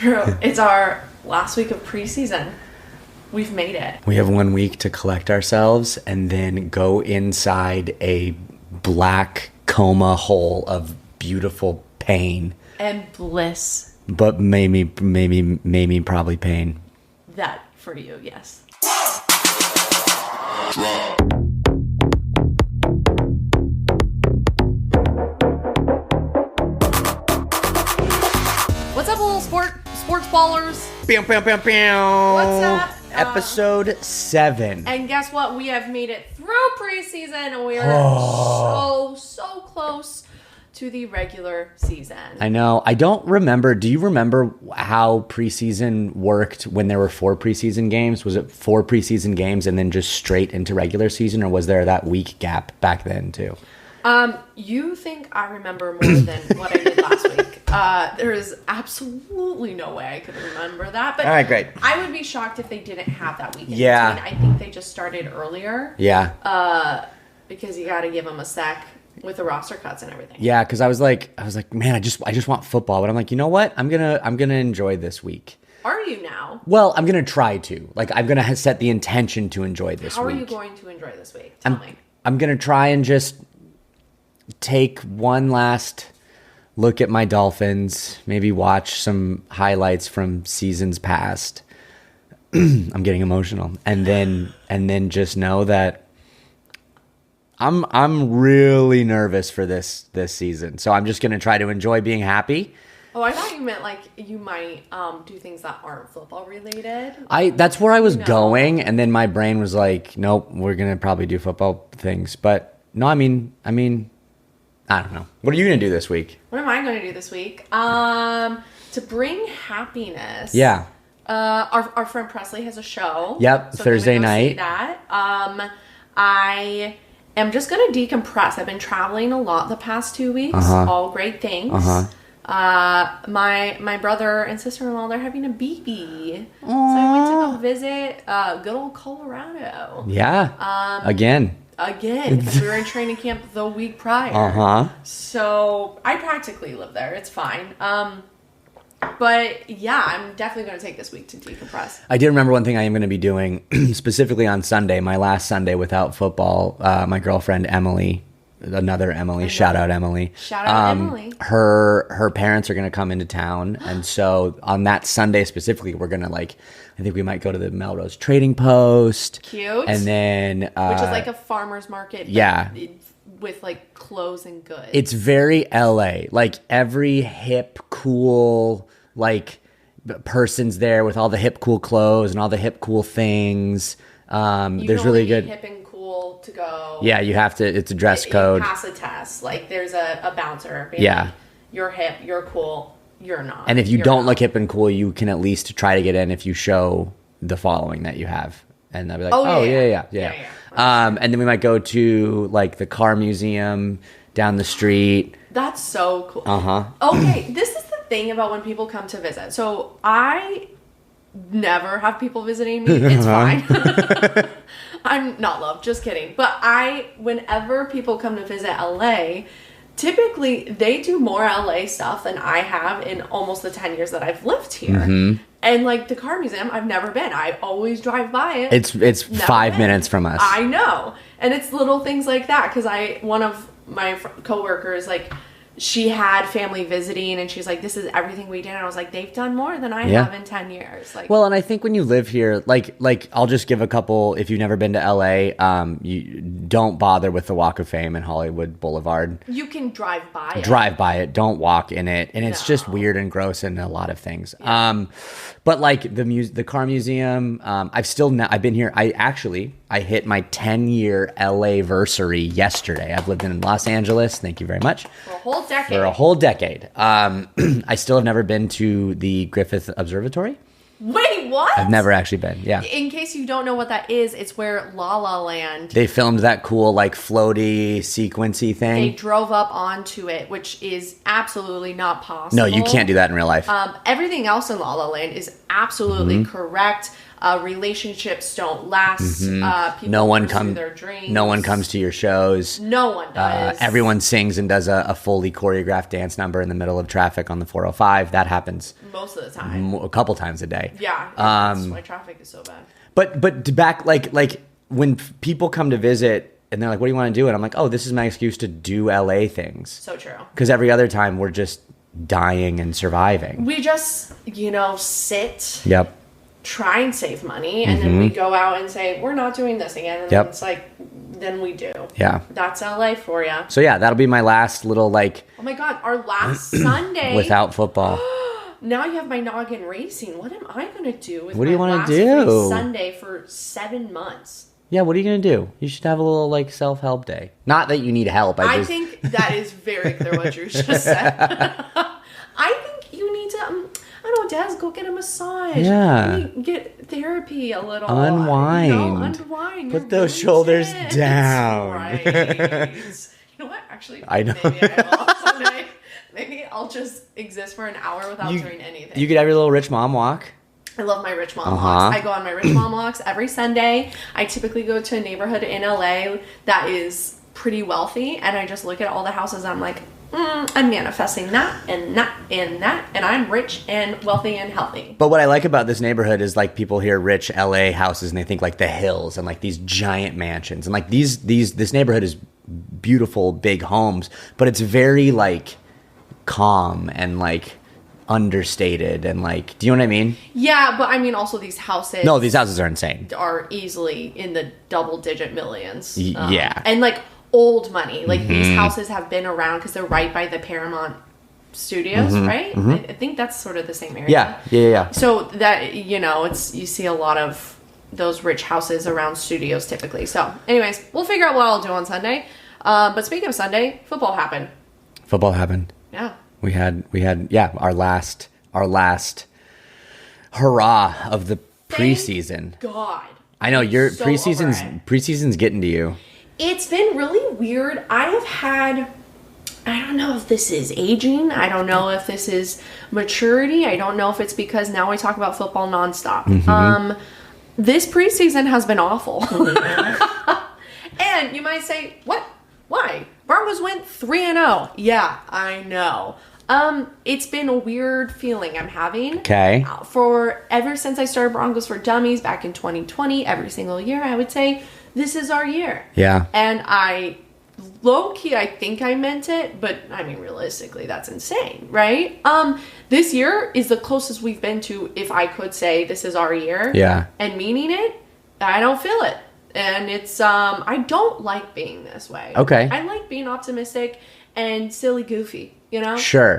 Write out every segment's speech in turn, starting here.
True. It's our last week of preseason. We've made it. We have 1 week to collect ourselves and then go inside a black coma hole of beautiful pain. And bliss. But maybe probably pain. That for you, yes. What's up, little sports ballers? Pew, pew, pew, pew. What's up? Episode 7. And guess what? We have made it through preseason, and we are so close to the regular season. I know. I don't remember. Do you remember how preseason worked when there were 4 preseason games? Was it 4 preseason games and then just straight into regular season, or was there that week gap back then too? You think I remember more than what I did last week. There is absolutely no way I could remember that. But all right, great. I would be shocked if they didn't have that week in between. I think they just started earlier. Yeah. Because you got to give them a sec with the roster cuts and everything. Yeah, because I was like, man, I just want football. But I'm like, you know what? I'm gonna enjoy this week. Are you now? Well, I'm gonna try to. Like, I'm gonna set the intention to enjoy this week. How are you going to enjoy this week? Tell me. I'm gonna try and just take one last look at my Dolphins. Maybe watch some highlights from seasons past. I'm getting emotional, and then just know that I'm really nervous for this season. So I'm just gonna try to enjoy being happy. Oh, I thought you meant like you might do things that aren't football related. That's where I was going, and then my brain was like, nope, we're gonna probably do football things. But no, I mean, I don't know. What are you going to do this week? What am I going to do this week? To bring happiness. Yeah. Our friend Presley has a show. Yep, so Thursday night. See that. I am just going to decompress. I've been traveling a lot the past 2 weeks. All great things. My brother and sister-in-law, they're having a baby. So I went to go visit good old Colorado. Yeah. Again, because we were in training camp the week prior. So I practically live there. It's fine. But yeah, I'm definitely going to take this week to decompress. I did remember one thing I am going to be doing specifically on Sunday, my last Sunday without football. My girlfriend Emily, another Emily, shout out Emily. Shout out Emily. Her parents are going to come into town, and so on that Sunday specifically, we're going to I think we might go to the Melrose Trading Post. Cute. And then which is like a farmer's market. Yeah. With like clothes and goods. It's very LA. Like every hip, cool, person's there with all the hip, cool clothes and all the hip, cool things. There's really good. Hip and cool to go. Yeah, you have to. It's a dress code. You pass a test. Like there's a bouncer. Yeah. You're hip. You're cool. You're not. And if you don't look hip and cool, you can at least try to get in if you show the following that you have. And they'll be like, yeah. And then we might go to the car museum down the street. That's so cool. Okay, this is the thing about when people come to visit. So I never have people visiting me. It's fine. I'm not loved. Just kidding. But whenever people come to visit LA, typically they do more LA stuff than I have in almost the 10 years that I've lived here. And the car museum, I've never been. I always drive by it. It's 5 minutes from us. I know. And it's little things like that. Because one of my coworkers, she had family visiting, and she's like, this is everything we did. And I was like, they've done more than I have in 10 years. Well, and I think when you live here, I'll just give a couple, if you've never been to LA, you don't bother with the Walk of Fame and Hollywood Boulevard. You can drive by it. Drive by it. Don't walk in it. And it's just weird and gross in a lot of things. Yeah. But the car museum, I've been here. I hit my 10-year LA-versary yesterday. I've lived in Los Angeles. Thank you very much. For a whole decade. I still have never been to the Griffith Observatory. Wait, what? I've never actually been, yeah. In case you don't know what that is, it's where La La Land... They filmed that cool, floaty, sequency thing. They drove up onto it, which is absolutely not possible. No, you can't do that in real life. Everything else in La La Land is absolutely correct. Relationships don't last. People No one pursue their dreams. No one comes to your shows. No one does. Everyone sings and does a fully choreographed dance number in the middle of traffic on the 405. That happens most of the time. A couple times a day. Yeah. That's why traffic is so bad. But back like when people come to visit and they're like, what do you want to do? And I'm like, oh, this is my excuse to do LA things. So true. Because every other time we're just dying and surviving. We just, sit. Yep. Try and save money, and then we go out and say, we're not doing this again. And then it's like, then we do. Yeah. That's LA for you. So yeah, that'll be my last little Oh my God, our last Sunday. Without football. Now you have my noggin racing. What am I going to do with what do you want to do? do? Sunday for 7 months? Yeah, what are you going to do? You should have a little, self-help day. Not that you need help. I think that is very clear what you just said. I think you need to, I don't know, Des, go get a massage. Yeah. Get therapy a little. Unwind. Unwind. Put those shoulders down. Right. You know what? Actually, I know. Maybe I will someday. Maybe I'll just exist for an hour without doing anything. You could have your little rich mom walk. I love my rich mom walks. I go on my rich mom walks every Sunday. I typically go to a neighborhood in LA that is pretty wealthy, and I just look at all the houses. And I'm like, I'm manifesting that and that and that, and I'm rich and wealthy and healthy. But what I like about this neighborhood is people hear rich LA houses and they think the hills and these giant mansions, and this neighborhood is beautiful big homes, but it's very calm and understated and do you know what I mean? Yeah, but I mean also these houses. No, these houses are insane. Are easily in the double-digit millions. Yeah, and old money. These houses have been around because they're right by the Paramount Studios, right? I think that's sort of the same area. Yeah. So that it's you see a lot of those rich houses around studios typically. So, anyways, we'll figure out what I'll do on Sunday. But speaking of Sunday, football happened. Yeah. We had our last hurrah of the preseason. Thank God. I know your so preseason's getting to you. It's been really weird. I don't know if this is aging. I don't know if this is maturity. I don't know if it's because now I talk about football nonstop. This preseason has been awful. And you might say, what? Why? Broncos went 3-0. Yeah, I know. It's been a weird feeling I'm having. Okay. For ever since I started Broncos for Dummies back in 2020, every single year, I would say, this is our year. Yeah. And low-key, I think I meant it, but I mean, realistically, that's insane, right? This year is the closest we've been to, if I could say, this is our year. Yeah. And meaning it, I don't feel it. And it's, I don't like being this way. Okay. I like being optimistic and silly goofy, Sure.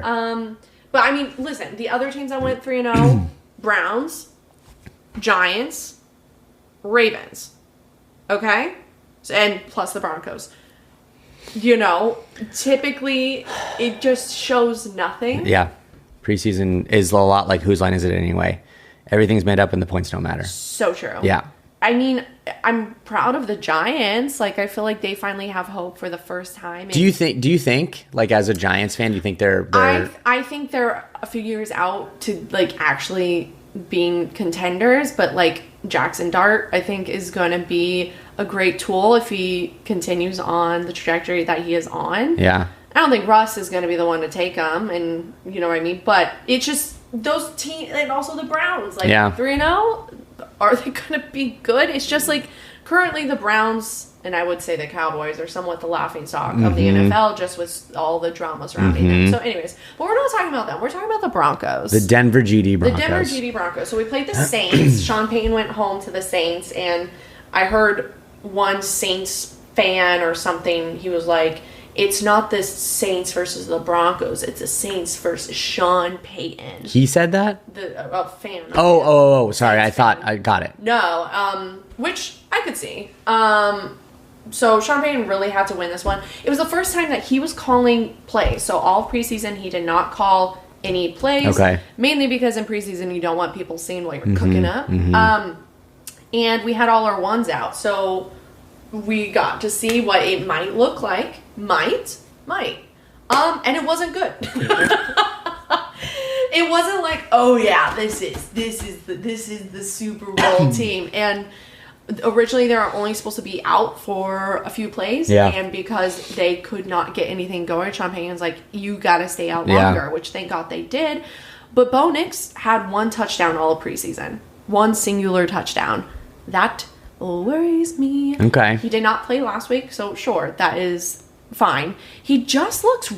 But I mean, listen, the other teams that went 3-0, Browns, Giants, Ravens. Okay? And plus the Broncos. Typically it just shows nothing. Yeah. Preseason is a lot like whose line is it anyway? Everything's made up and the points don't matter. So true. Yeah. I mean, I'm proud of the Giants. I feel like they finally have hope for the first time. Do you think as a Giants fan, do you think they're I think they're a few years out to actually being contenders, but Jackson Dart, I think, is going to be a great tool if he continues on the trajectory that he is on. Yeah. I don't think Russ is going to be the one to take him, and you know what I mean? But it's just those teams, and also the Browns, 3-0, are they going to be good? It's just currently the Browns, and I would say the Cowboys, are somewhat the laughingstock of the NFL, just with all the drama surrounding them. So anyways, but we're not talking about them. We're talking about the Broncos. The Denver GD Broncos. The Denver GD Broncos. So we played the Saints. Sean Payton went home to the Saints, and I heard one Saints fan or something, he was like, it's not the Saints versus the Broncos. It's the Saints versus Sean Payton. He said that? The fan. Oh, sorry. Saints I thought fan. I got it. No, which I could see. So Sean Payton really had to win this one. It was the first time that he was calling plays. So all preseason, he did not call any plays. Okay. Mainly because in preseason, you don't want people seeing what you're cooking up. And we had all our ones out. So we got to see what it might look like. Might. And it wasn't good. It wasn't like, oh yeah, this is the Super Bowl team. And originally they were only supposed to be out for a few plays. Yeah. And because they could not get anything going, Sean Payton's like, you got to stay out longer, which thank God they did. But Bo Nix had one touchdown all of preseason. One singular touchdown. That worries me. Okay. He did not play last week, so sure, that is fine. He just looks,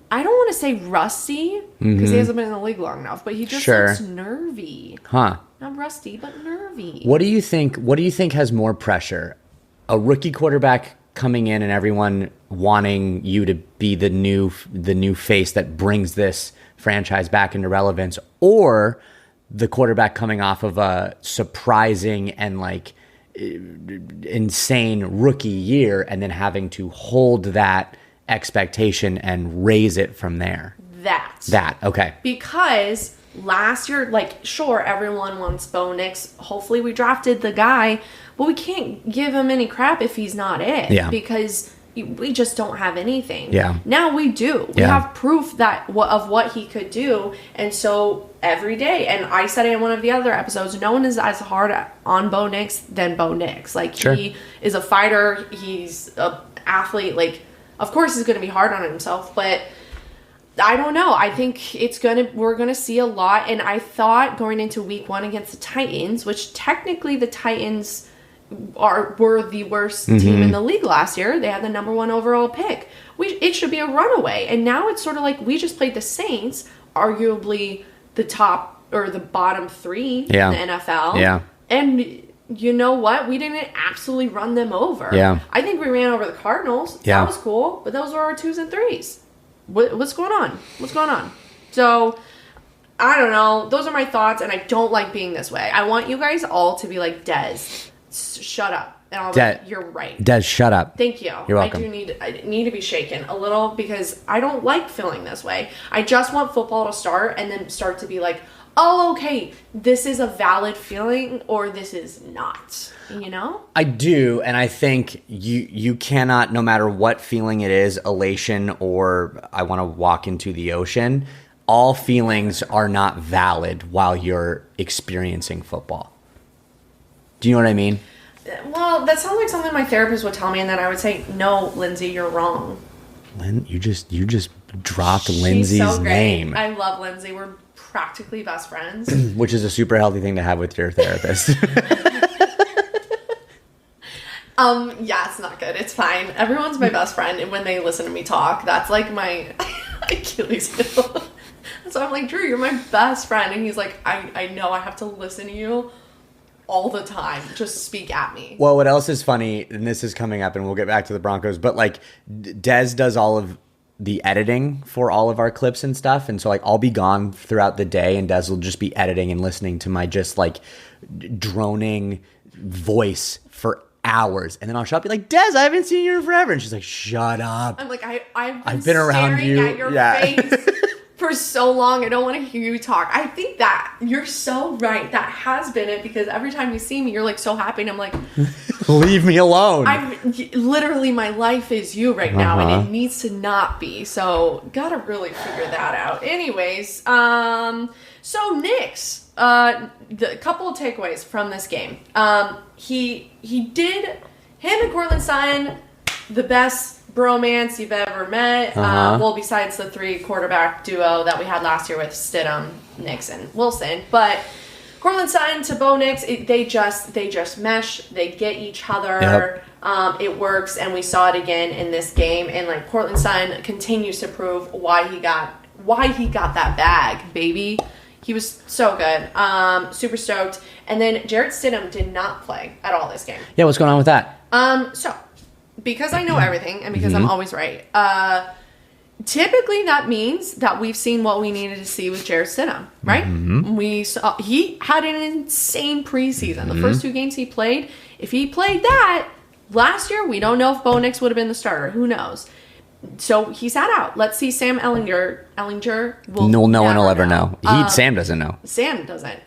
I don't want to say rusty, because he hasn't been in the league long enough, but he just looks nervy. Huh. Not rusty, but nervy. What do you think has more pressure? A rookie quarterback coming in and everyone wanting you to be the new face that brings this franchise back into relevance, or the quarterback coming off of a surprising and like insane rookie year and then having to hold that expectation and raise it from there? That, okay. Because last year, like, sure, everyone wants Bo Nix. Hopefully we drafted the guy, but we can't give him any crap if he's not it. Yeah. Because we just don't have anything. Yeah. Now we do. We have proof that of what he could do. And so every day, and I said it in one of the other episodes, no one is as hard on Bo Nix than Bo Nix. Like, he is a fighter. He's an athlete. Like, of course he's going to be hard on himself, but I don't know. I think we're going to see a lot. And I thought going into week 1 against the Titans, which technically the Titans were the worst team in the league last year. They had the number 1 overall pick. It should be a runaway. And now it's sort of like we just played the Saints, arguably the top or the bottom 3 in the NFL. Yeah. And you know what? We didn't absolutely run them over. Yeah. I think we ran over the Cardinals. Yeah. That was cool. But those were our 2s and 3s. What's going on? So, I don't know. Those are my thoughts, and I don't like being this way. I want you guys all to be like, Dez, shut up. And I'll be like, you're right. Dez, shut up. Thank you. You're welcome. I need to be shaken a little because I don't like feeling this way. I just want football to start and then start to be like, oh, okay, this is a valid feeling or this is not, you know? I do, and I think you cannot, no matter what feeling it is, elation or I want to walk into the ocean, all feelings are not valid while you're experiencing football. Do you know what I mean? Well, that sounds like something my therapist would tell me, and then I would say, no, Lindsay, you're wrong. You just dropped Lindsay's name. I love Lindsay. We're practically best friends. Which is a super healthy thing to have with your therapist. Yeah, it's not good. It's fine. Everyone's my best friend, and when they listen to me talk, that's like my Achilles heel. So I'm like, Drew, you're my best friend. And he's like, I know I have to listen to you all the time. Just speak at me. Well, what else is funny, and this is coming up, and we'll get back to the Broncos, but like Dez does all of the editing for all of our clips and stuff. And so like I'll be gone throughout the day and Des will just be editing and listening to my just like droning voice for hours. And then I'll show up and be like, Des, I haven't seen you in forever. And she's like, shut up. I'm like, I've been around you at your face for so long. I don't want to hear you talk. I think that you're so right. That has been it because every time you see me, you're like so happy. And I'm like, leave me alone. Literally, my life is you right now, and it needs to not be. So, gotta really figure that out. Anyways, so Knicks, the couple of takeaways from this game. Him and Courtland Sutton, the best bromance you've ever met. Well, besides the 3 quarterback duo that we had last year with Stidham, Nix, and Wilson, but Courtland Sutton to Bo Nix, they just mesh. They get each other. Yep. It works, and we saw it again in this game. And like Courtland Sutton continues to prove why he got that bag, baby. He was so good. Super stoked. And then Jarrett Stidham did not play at all this game. Yeah, what's going on with that? So because I know everything and because I'm always right. Typically, that means that we've seen what we needed to see with Jarrett Stidham, right? We saw he had an insane preseason. The first 2 games he played, if he played that last year, we don't know if Bo Nix would have been the starter. Who knows? So he sat out. Let's see Sam Ellinger. No one will ever know. Sam doesn't know. Sam doesn't.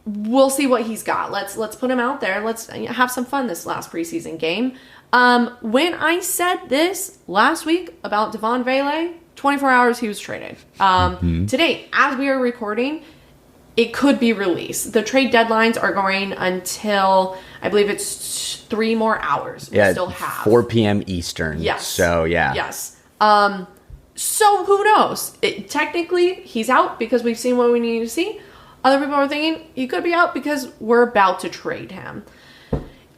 We'll see what he's got. Let's put him out there. Let's have some fun this last preseason game. When I said this last week about Devon Vele, 24 hours, he was traded. Today, as we are recording, it could be released. The trade deadlines are going until, I believe it's 3 more hours. Yeah, we still have 4 p.m. Eastern. Yes. So, yeah. Yes. So who knows? Technically, he's out because we've seen what we need to see. Other people are thinking he could be out because we're about to trade him.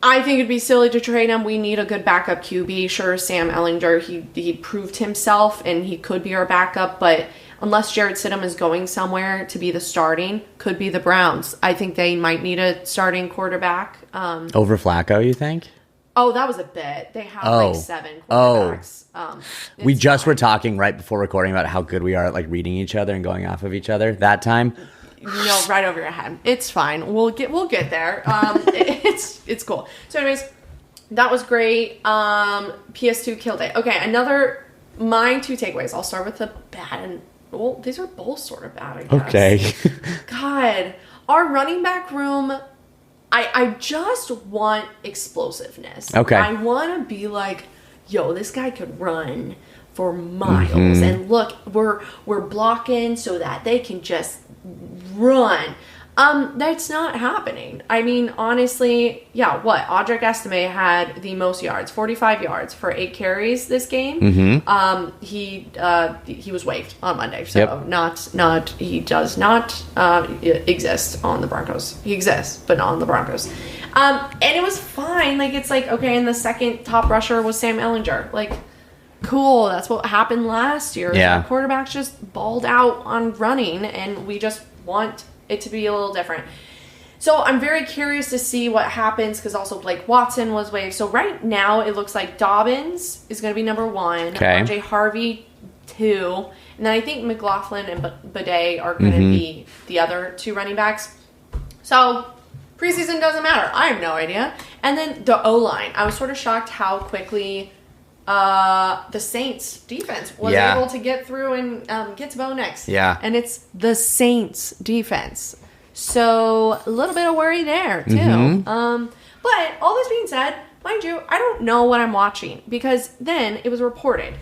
I think it'd be silly to trade him. We need a good backup QB. Sure, Sam Ehlinger, he proved himself and he could be our backup, but unless Jarrett Stidham is going somewhere to be the starting, could be the Browns. I think they might need a starting quarterback. Over Flacco, you think? Oh, that was a bit. They have like 7 quarterbacks. We just were talking right before recording about how good we are at like reading each other and going off of each other that time. No, right over your head. It's fine. We'll get there. It's cool. So anyways, that was great. PS2 killed it. Okay, my 2 takeaways. I'll start with the bad and well, these are both sort of bad, I guess. Okay. God, our running back room, I just want explosiveness. Okay. I want to be like, yo, this guy could run for miles, and look, we're blocking so that they can just run. That's not happening. I mean, honestly, yeah, what? Audric Estime had the most yards, 45 yards for 8 carries this game. He was waived on Monday, so he does not exist on the Broncos. He exists, but not on the Broncos. And it was fine. Like, it's like, okay, and the second top rusher was Sam Ehlinger. Like, cool, that's what happened last year. Yeah. The quarterbacks just balled out on running, and we just want it to be a little different. So I'm very curious to see what happens, because also Blake Watson was waived. So right now it looks like Dobbins is going to be number 1, okay. RJ Harvey 2, and then I think McLaughlin and Bidet are going to be the other 2 running backs. So preseason doesn't matter. I have no idea. And then the O-line. I was sort of shocked how quickly the Saints defense was able to get through and get to Bo next. Yeah. And it's the Saints defense. So a little bit of worry there too. But all this being said, mind you, I don't know what I'm watching, because then it was reported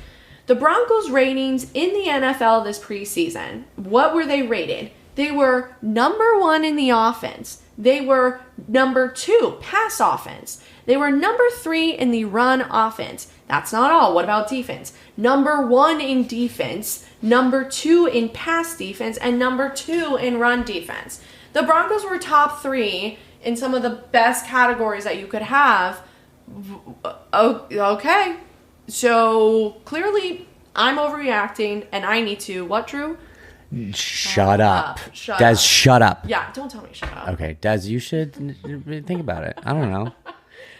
the Broncos ratings in the NFL this preseason. What were they rated? They were number 1 in the offense. They were number 2 pass offense. They were number 3 in the run offense. That's not all. What about defense? Number 1 in defense, number 2 in pass defense, and number 2 in run defense. The Broncos were top 3 in some of the best categories that you could have. Okay. So clearly I'm overreacting, and I need to, what, Drew? Shut up. Shut Des, up. shut up. Yeah, don't tell me shut up. Okay, Des, you should think about it. I don't know.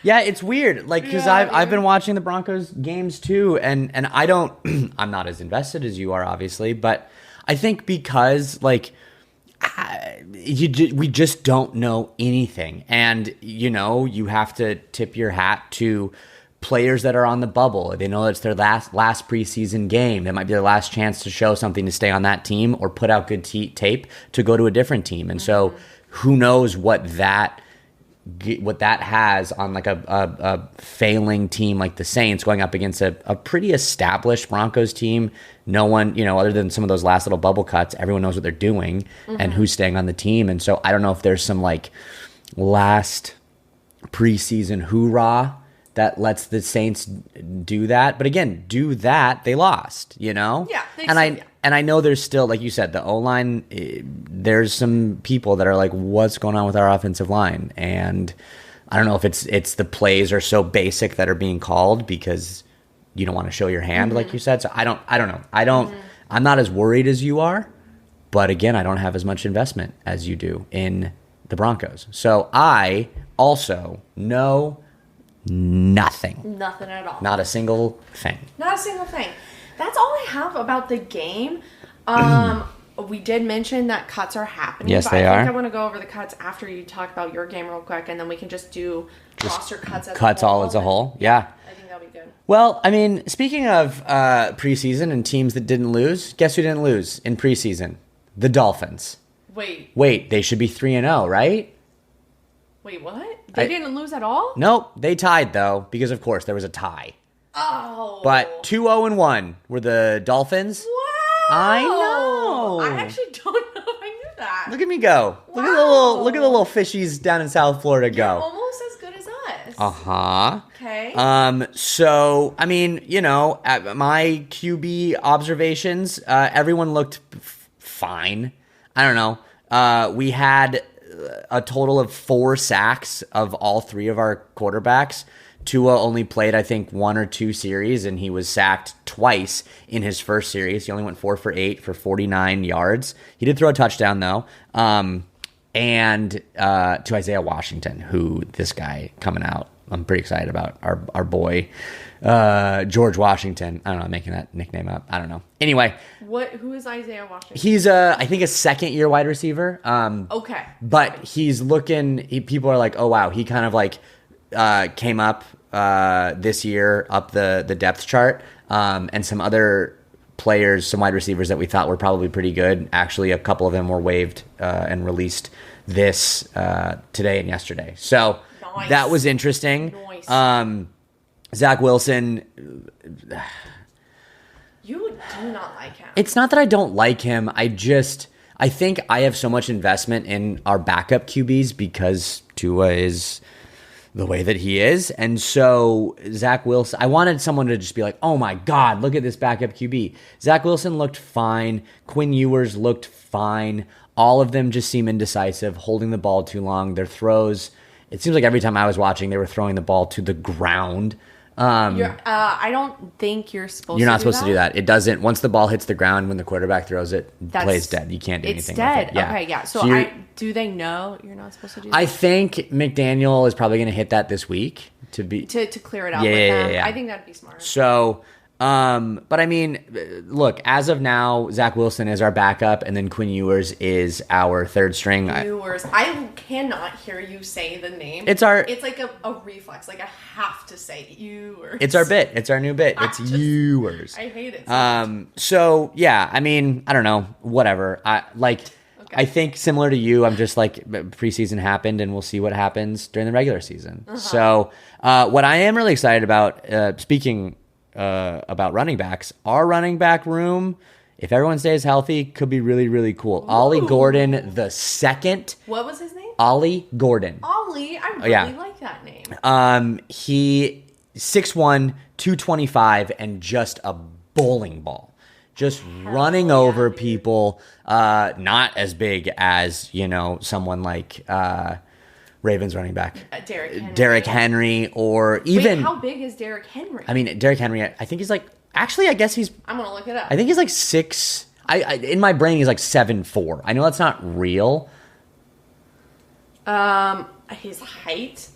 Yeah, it's weird, like, because I've been watching the Broncos games too, and I don't, I'm not as invested as you are, obviously, but I think because, like, we just don't know anything, and, you know, you have to tip your hat to players that are on the bubble. They know it's their last preseason game. That might be their last chance to show something to stay on that team or put out good tape to go to a different team, and so who knows what that has on like a failing team like the Saints going up against a pretty established Broncos team. No one, you know, other than some of those last little bubble cuts, everyone knows what they're doing and who's staying on the team. And so I don't know if there's some like last preseason hoorah that lets the Saints do that. But again, do that, they lost, you know? Yeah. And I know there's still, like you said, the O-line, there's some people that are like, what's going on with our offensive line? And I don't know if it's the plays are so basic that are being called because you don't want to show your hand, like you said. So I don't know. I'm not as worried as you are, but again, I don't have as much investment as you do in the Broncos. So I also know nothing. Nothing at all. Not a single thing. Not a single thing. That's all I have about the game. We did mention that cuts are happening. Yes, but they I are. think I want to go over the cuts after you talk about your game real quick, and then we can just do roster cuts as cuts a whole. all as a whole. Yeah. I think that'll be good. Well, I mean, speaking of preseason and teams that didn't lose, guess who didn't lose in preseason? The Dolphins. Wait, they should be 3-0, right? Wait, what? They didn't lose at all? Nope, they tied though, because of course there was a tie. Oh. But 2-0-1 were the Dolphins. Wow. I know. I actually don't know if I knew that. Look at me go. Wow. Look at the little fishies down in South Florida go. You're almost as good as us. Uh-huh. Okay. So, I mean, at my QB observations, everyone looked fine. I don't know. We had a total of 4 sacks of all 3 of our quarterbacks. Tua only played, I think, 1 or 2 series, and he was sacked twice in his first series. He only went 4 for 8 for 49 yards. He did throw a touchdown, though. And to Isaiah Washington, who this guy coming out, I'm pretty excited about. Our boy, George Washington. I don't know, I'm making that nickname up. I don't know. Anyway. Who is Isaiah Washington? He's, I think, a second-year wide receiver. Okay. But he's people are like, oh, wow, he kind of, came up this year up the depth chart, and some other players, some wide receivers that we thought were probably pretty good. Actually, a couple of them were waived and released this today and yesterday. So nice. That was interesting. Nice. Zach Wilson. You do not like him. It's not that I don't like him. I think I have so much investment in our backup QBs because Tua is the way that he is. And so Zach Wilson, I wanted someone to just be like, oh my God, look at this backup QB. Zach Wilson looked fine. Quinn Ewers looked fine. All of them just seem indecisive, holding the ball too long. Their throws, it seems like every time I was watching, they were throwing the ball to the ground. I don't think you're supposed to do that. You're not supposed to do that. It doesn't. Once the ball hits the ground, when the quarterback throws it, plays dead. You can't do anything with it. It's dead. Okay, yeah. So do they know you're not supposed to do that? I think McDaniel is probably going to hit that this week to clear it out with them. Yeah. I think that'd be smart. So, but I mean, look, as of now, Zach Wilson is our backup, and then Quinn Ewers is our third string. Ewers. I cannot hear you say the name. It's like a reflex. Like I have to say Ewers. It's our bit. It's our new bit. It's Ewers. I hate it. So much. So yeah, I mean, I don't know, whatever. I think similar to you, I'm just like, preseason happened, and we'll see what happens during the regular season. Uh-huh. So, what I am really excited about, speaking about running backs, our running back room, if everyone stays healthy, could be really, really cool. Ooh. Ollie Gordon II. What was his name? Ollie Gordon. Ollie, I really like that name. He 6'1", 225, and just a bowling ball. Just running over people, not as big as, someone like Ravens running back. Derrick Henry, or even... Wait, how big is Derrick Henry? I mean, Derrick Henry, I think he's like... Actually, I guess he's... I'm going to look it up. I think he's like 6... in my brain, he's like 7'4". I know that's not real. His height?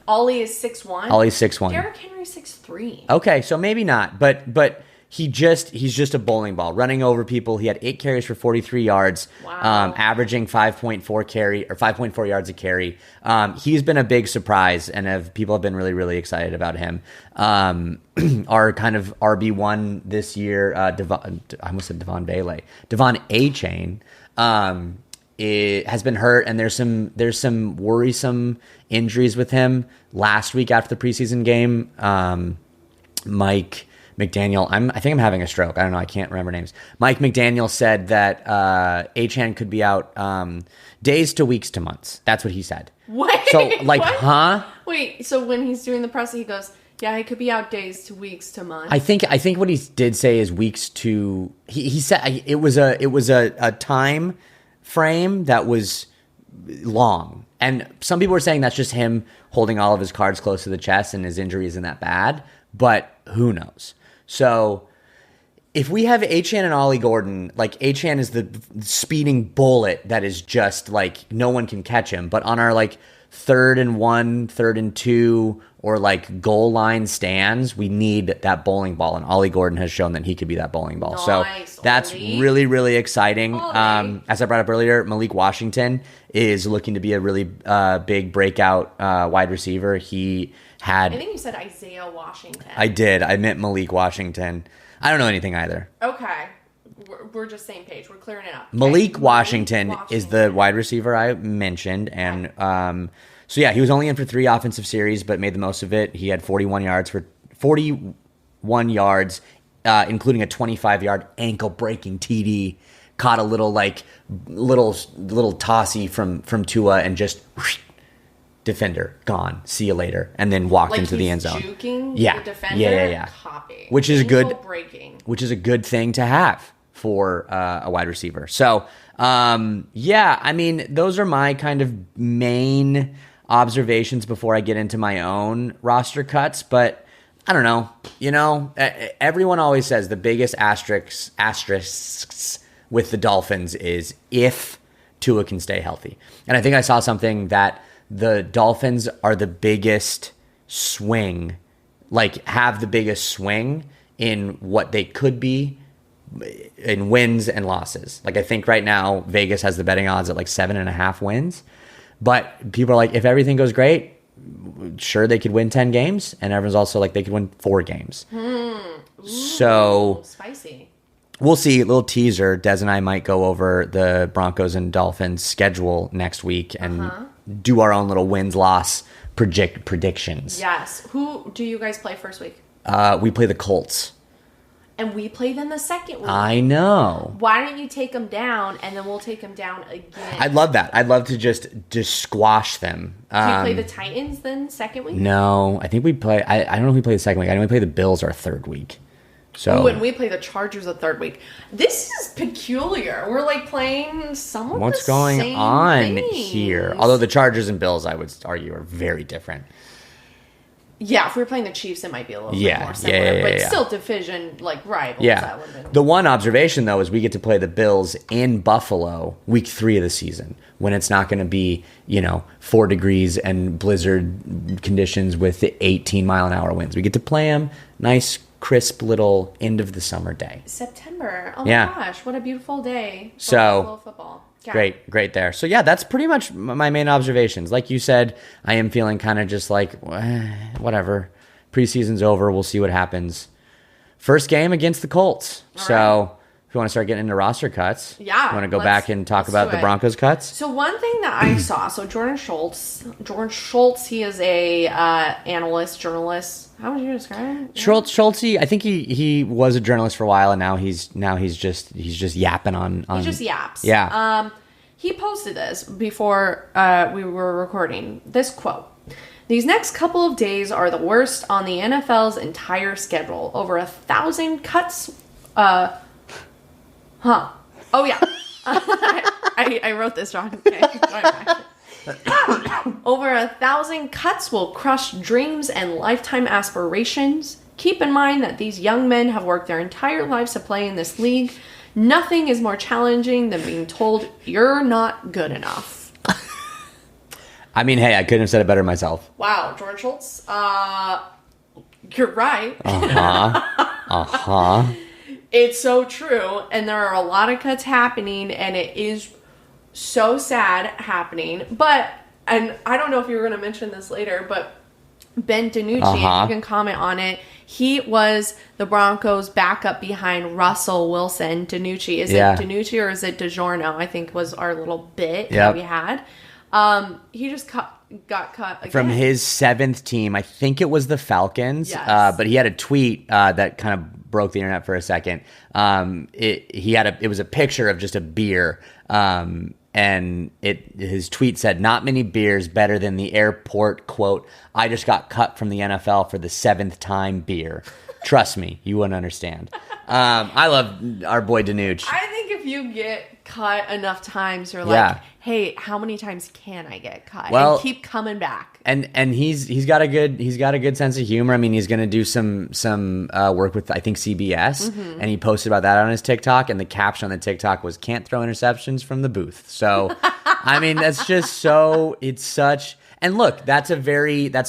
Ollie is 6'1"? Ollie's 6'1". Derrick Henry's 6'3". Okay, so maybe not, but... he's just a bowling ball, running over people. He had 8 carries for 43 yards, wow. Averaging 5.4 yards a carry. He's been a big surprise, and people have been really, really excited about him. Our kind of RB1 this year, I almost said Devon Bailey. Devon A-Chain has been hurt, and there's some worrisome injuries with him. Last week after the preseason game, Mike McDaniel, I think I'm having a stroke. I don't know. I can't remember names. Mike McDaniel said that Achane could be out days to weeks to months. That's what he said. Wait. So, like, what? huh? Wait. So when he's doing the press, he goes, "Yeah, he could be out days to weeks to months." I think what he did say is weeks to. He said it was a time frame that was long, and some people were saying that's just him holding all of his cards close to the chest, and his injury isn't that bad. But who knows? So if we have Achane and Ollie Gordon, like Achane is the speeding bullet that is just like no one can catch him. But on our like 3rd and 1, 3rd and 2, or like goal line stands, we need that bowling ball. And Ollie Gordon has shown that he could be that bowling ball. Nice, so that's Ollie. really, really exciting. Ollie. As I brought up earlier, Malik Washington is looking to be a really big breakout wide receiver. I think you said Isaiah Washington. I did. I meant Malik Washington. I don't know anything either. Okay. We're just same page. We're clearing it up. Okay. Malik Washington is the wide receiver I mentioned. And so, yeah, he was only in for 3 offensive series, but made the most of it. He had 41 yards for 40 yards, including a 25-yard ankle-breaking TD. Caught a little tossy from Tua and just defender gone. See you later, and then walked into the end zone. Juking the defender. Yeah. Copy. Which is breaking. Which is a good thing to have for a wide receiver. So, I mean, those are my kind of main observations before I get into my own roster cuts. But I don't know. You know, everyone always says the biggest asterisks with the Dolphins is if Tua can stay healthy. And I think I saw something that the Dolphins are the biggest swing, have the biggest swing in what they could be in wins and losses. I think right now Vegas has the betting odds at 7.5 wins. But people are like, if everything goes great, sure, they could win 10 games. And everyone's also like, they could win 4 games. Ooh, so spicy. We'll see. A little teaser. Des and I might go over the Broncos and Dolphins schedule next week and do our own little wins-loss predictions. Yes. Who do you guys play first week? We play the Colts. And we play them the second week. I know. Why don't you take them down, and then we'll take them down again? I'd love that. I'd love to just squash them. Do you play the Titans then second week? No. I think we play... I don't know if we play the second week. I know we play the Bills our third week. So, and we play the Chargers the third week. This is peculiar. We're playing some of what's the going same on things. here? Although the Chargers and Bills, I would argue, are very different. Yeah, if we were playing the Chiefs, it might be a little bit more similar. But still division, rivals. Yeah. That would've been... The one observation, though, is we get to play the Bills in Buffalo week 3 of the season when it's not going to be, 4 degrees and blizzard conditions with 18-mile-an-hour winds. We get to play them nice, crisp little end of the summer day. September. Oh, my gosh. What a beautiful day for Buffalo football. Yeah. Great there. So, yeah, that's pretty much my main observations. Like you said, I am feeling kind of just whatever. Preseason's over. We'll see what happens. First game against the Colts. All so, right. if you want to start getting into roster cuts, you want to go back and talk about the Broncos cuts? So, one thing that I saw, Jordan Shultz, he is a analyst, journalist. How would you describe him? Schultz, I think he was a journalist for a while, and now he's just yapping on. He just yaps. Yeah. He posted this before we were recording. This quote: "These next couple of days are the worst on the NFL's entire schedule. Over 1,000 cuts. Oh yeah. I wrote this wrong. Okay. Over 1,000 cuts will crush dreams and lifetime aspirations. Keep in mind that these young men have worked their entire lives to play in this league. Nothing is more challenging than being told you're not good enough." I mean, hey, I couldn't have said it better myself. Wow, George Schultz. You're right. It's so true, and there are a lot of cuts happening, and it is so sad happening. But, and I don't know if you were going to mention this later, but Ben DiNucci, you can comment on it. He was the Broncos' backup behind Russell Wilson. DiNucci, is it DiNucci or is it DiGiorno? I think was our little bit that we had. He just got cut again. From his 7th team. I think it was the Falcons. Yes. But he had a tweet that kind of broke the internet for a second. It was a picture of just a beer. And his tweet said, "Not many beers better than the airport, quote, I just got cut from the NFL for the 7th time beer. Trust me, you wouldn't understand." I love our boy DiNucci. I think if you get cut enough times, you're like, hey, how many times can I get cut? Well, and keep coming back. And he's got a good sense of humor. I mean, he's going to do some work with, I think, CBS, and he posted about that on his TikTok, and the caption on the TikTok was, "Can't throw interceptions from the booth." So, I mean, that's just so, it's such, and look, that's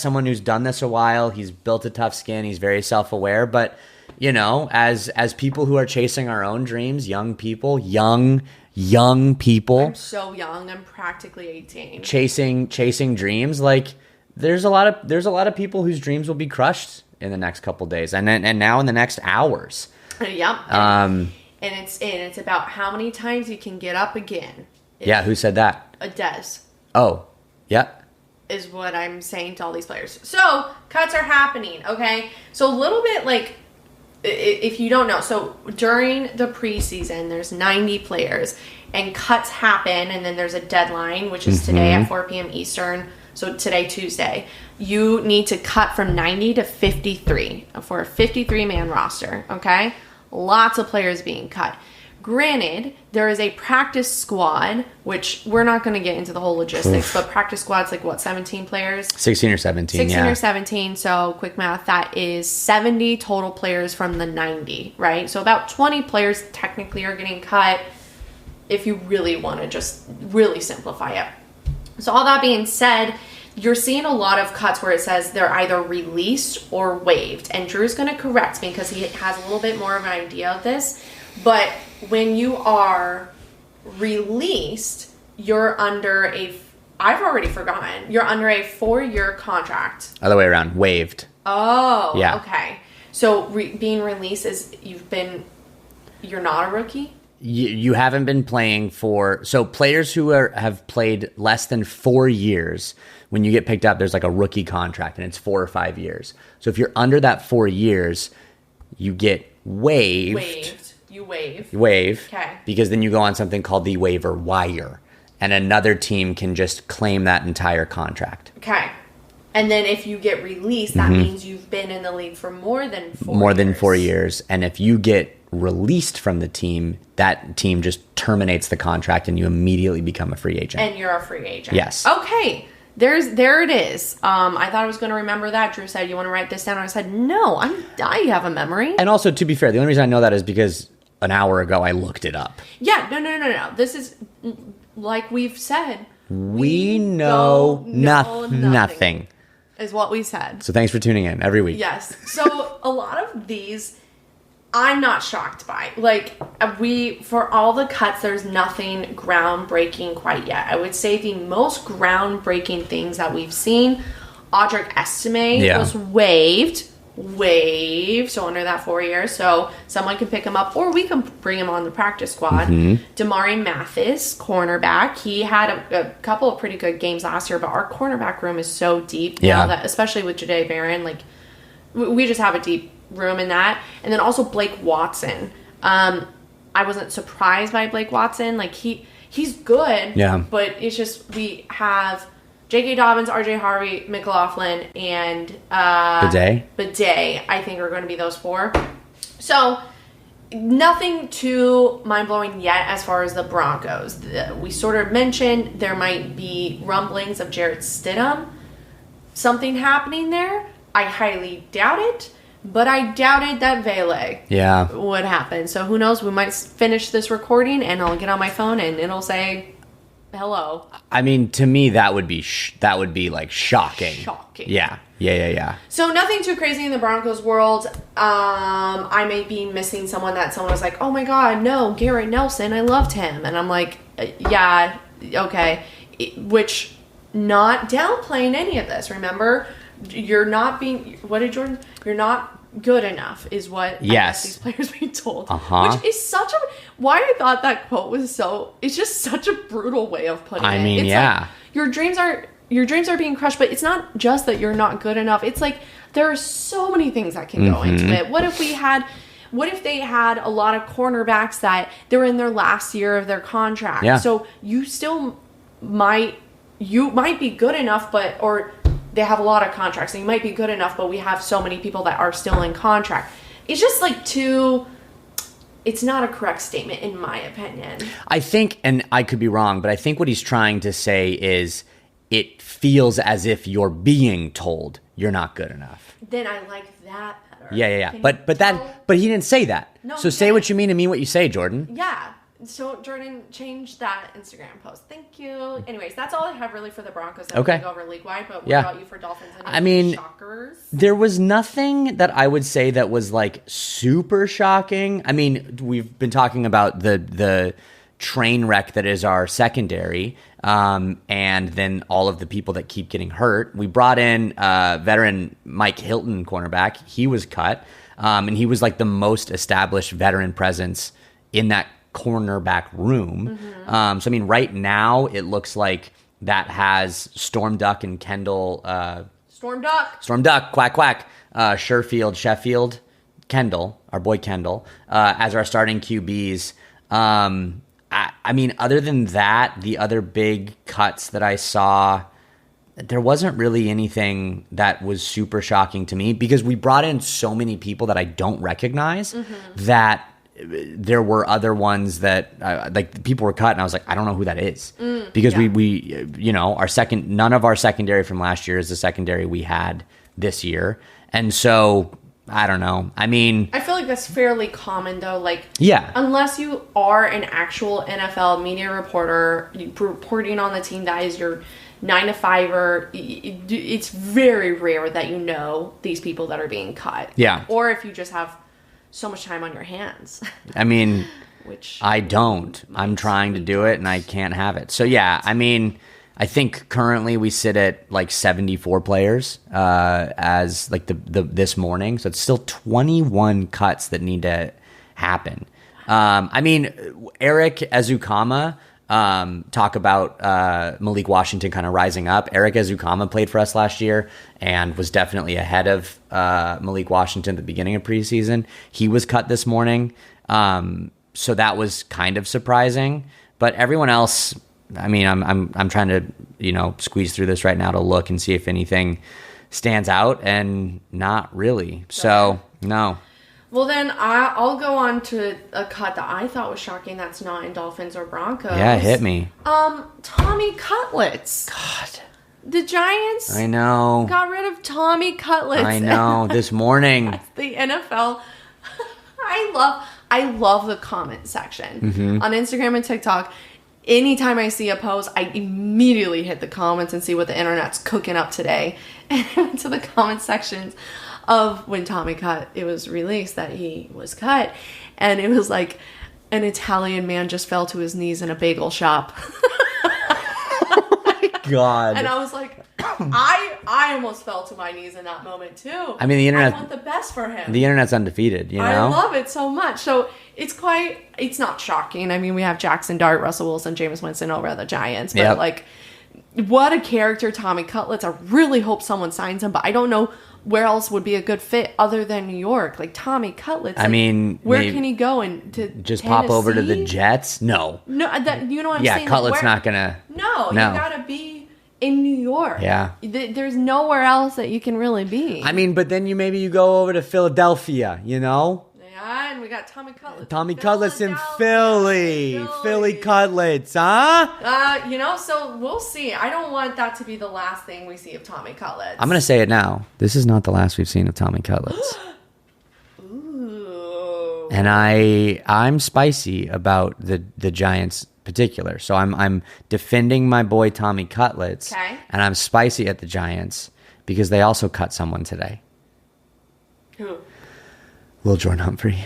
someone who's done this a while. He's built a tough skin. He's very self-aware, but as people who are chasing our own dreams, young people. I'm so young. I'm practically 18. Chasing dreams. There's a lot of people whose dreams will be crushed in the next couple days, and now in the next hours. Yep. And it's about how many times you can get up again. Who said that? Des. Oh, yeah. Is what I'm saying to all these players. So cuts are happening. Okay. So a little bit if you don't know, so during the preseason, there's 90 players, and cuts happen, and then there's a deadline, which is today at 4 p.m. Eastern. So today, Tuesday, you need to cut from 90 to 53 for a 53-man roster, okay? Lots of players being cut. Granted, there is a practice squad, which we're not going to get into the whole logistics, but practice squad's like, what, 17 players? 16 or 17, 16 or 17, so quick math, that is 70 total players from the 90, right? So about 20 players technically are getting cut if you really want to just really simplify it. So all that being said, you're seeing a lot of cuts where it says they're either released or waived. And Drew's going to correct me because he has a little bit more of an idea of this. But when you are released, you're under I've already forgotten. You're under a 4-year contract. Other way around, waived. Oh, yeah. Okay. So being released is you're not a rookie? You haven't been playing so players who have played less than 4 years, when you get picked up, there's like a rookie contract and it's 4 or 5 years. So if you're under that 4 years, you get waived. You waive. Okay. Because then you go on something called the waiver wire, and another team can just claim that entire contract. Okay. And then if you get released, that means you've been in the league for more than 4 years. More than 4 years. And if you get released from the team, that team just terminates the contract and you immediately become a free agent. And you're a free agent. Yes. Okay. There it is. I thought I was going to remember that. Drew said, you want to write this down? And I said, no, I have a memory. And also, to be fair, the only reason I know that is because an hour ago I looked it up. Yeah. No. This is, like we've said. We know nothing. Is what we said. So thanks for tuning in every week. Yes. So a lot of these, I'm not shocked by. Like, for all the cuts, there's nothing groundbreaking quite yet. I would say the most groundbreaking things that we've seen, Audric Estime was waived, so under that 4 years. So someone can pick him up, or we can bring him on the practice squad. Damari Mathis, cornerback. He had a couple of pretty good games last year, but our cornerback room is so deep now that, especially with Jahdae Barron, like, we just have a deep room in that. And then also Blake Watson. I wasn't surprised by Blake Watson. Like, he's good. Yeah. But it's just, we have J.K. Dobbins, R.J. Harvey, McLaughlin, and Bidet, I think, are going to be those 4. So nothing too mind-blowing yet as far as the Broncos. We sort of mentioned there might be rumblings of Jarrett Stidham. Something happening there. I highly doubt it. But I doubted that Vele would happen. So who knows? We might finish this recording and I'll get on my phone and it'll say hello. I mean, to me, that would be like shocking. Yeah. So nothing too crazy in the Broncos world. I may be missing someone that someone was like, oh my God, no, Garrett Nelson, I loved him. And I'm like, yeah, okay. Which, not downplaying any of this, remember? You're not being, what did Jordan, you're not good enough is what I guess these players being told. Which is such a, why I thought that quote was so, it's just such a brutal way of putting it. I mean, it's like, your dreams are being crushed, but it's not just that you're not good enough. It's like, there are so many things that can go into it. What if they had a lot of cornerbacks that they're in their last year of their contract? Yeah. So you still might be good enough, or they have a lot of contracts, and you might be good enough, but we have so many people that are still in contract. It's just like it's not a correct statement in my opinion. I think, and I could be wrong, but I think what he's trying to say is it feels as if you're being told you're not good enough. Then I like that better. Yeah. But he didn't say that. No, so say what you mean and mean what you say, Jordan. Yeah. So, Jordan, change that Instagram post. Thank you. Anyways, that's all I have really for the Broncos. I'm going to go over league-wide, but what about you for Dolphins and shockers? There was nothing that I would say that was, like, super shocking. I mean, we've been talking about the train wreck that is our secondary, and then all of the people that keep getting hurt. We brought in veteran Mike Hilton, cornerback. He was cut, and he was, like, the most established veteran presence in that cornerback room. So I mean, right now it looks like that has Storm Duck and Kendall. Storm Duck, quack quack. Sheffield, Kendall. our boy Kendall, as our starting QBs. I mean, other than that, the other big cuts that I saw, there wasn't really anything that was super shocking to me because we brought in so many people that I don't recognize that there were other ones that like people were cut and I was like, I don't know who that is because we none of our secondary from last year is the secondary we had this year. And so I don't know. I mean, I feel like that's fairly common though. Like, unless you are an actual NFL media reporter reporting on the team that is your 9-to-5er, it's very rare that you know these people that are being cut. Yeah. Or if you just have so much time on your hands. I mean, which I don't. I'm trying to do it and I can't have it. So yeah, I mean, I think currently we sit at like 74 players as like the this morning. So it's still 21 cuts that need to happen. I mean, Eric Ezukama, talk about Malik Washington kind of rising up. Eric Ezukama played for us last year and was definitely ahead of Malik Washington at the beginning of preseason. He was cut this morning. So that was kind of surprising. But everyone else, I mean, I'm trying to, squeeze through this right now to look and see if anything stands out, and not really. So, no. Well, then I'll go on to a cut that I thought was shocking that's not in Dolphins or Broncos. Yeah, hit me. Tommy CUTlets. God. The Giants. I know. Got rid of Tommy CUTlets. I know. This morning. The NFL. I love the comment section on Instagram and TikTok. Anytime I see a post, I immediately hit the comments and see what the internet's cooking up today. And I went to the comment sections of when Tommy it was released that he was cut. And it was like an Italian man just fell to his knees in a bagel shop. God. And I was like, I almost fell to my knees in that moment too. I mean, the internet. I want the best for him. The internet's undefeated, I love it so much. So it's not shocking. I mean, we have Jackson Dart, Russell Wilson, Jameis Winston over at the Giants. But like, what a character, Tommy CUTlets. I really hope someone signs him, but I don't know where else would be a good fit other than New York. Like Tommy CUTlets. I mean, where can he go and to just Tennessee? Pop over to the Jets? No. You know what I'm saying? Yeah, CUTlets not gonna. No, you gotta be in New York. Yeah. There's nowhere else that you can really be. I mean, but then maybe you go over to Philadelphia, Yeah, and we got Tommy CUTlets. Tommy CUTlets in Philly. Philly CUTlets, huh? So we'll see. I don't want that to be the last thing we see of Tommy CUTlets. I'm going to say it now. This is not the last we've seen of Tommy CUTlets. Ooh. And I'm spicy about the Giants particular. So I'm defending my boy Tommy CUTlets. Okay. And I'm spicy at the Giants because they also cut someone today. Who? Lil Jordan Humphry.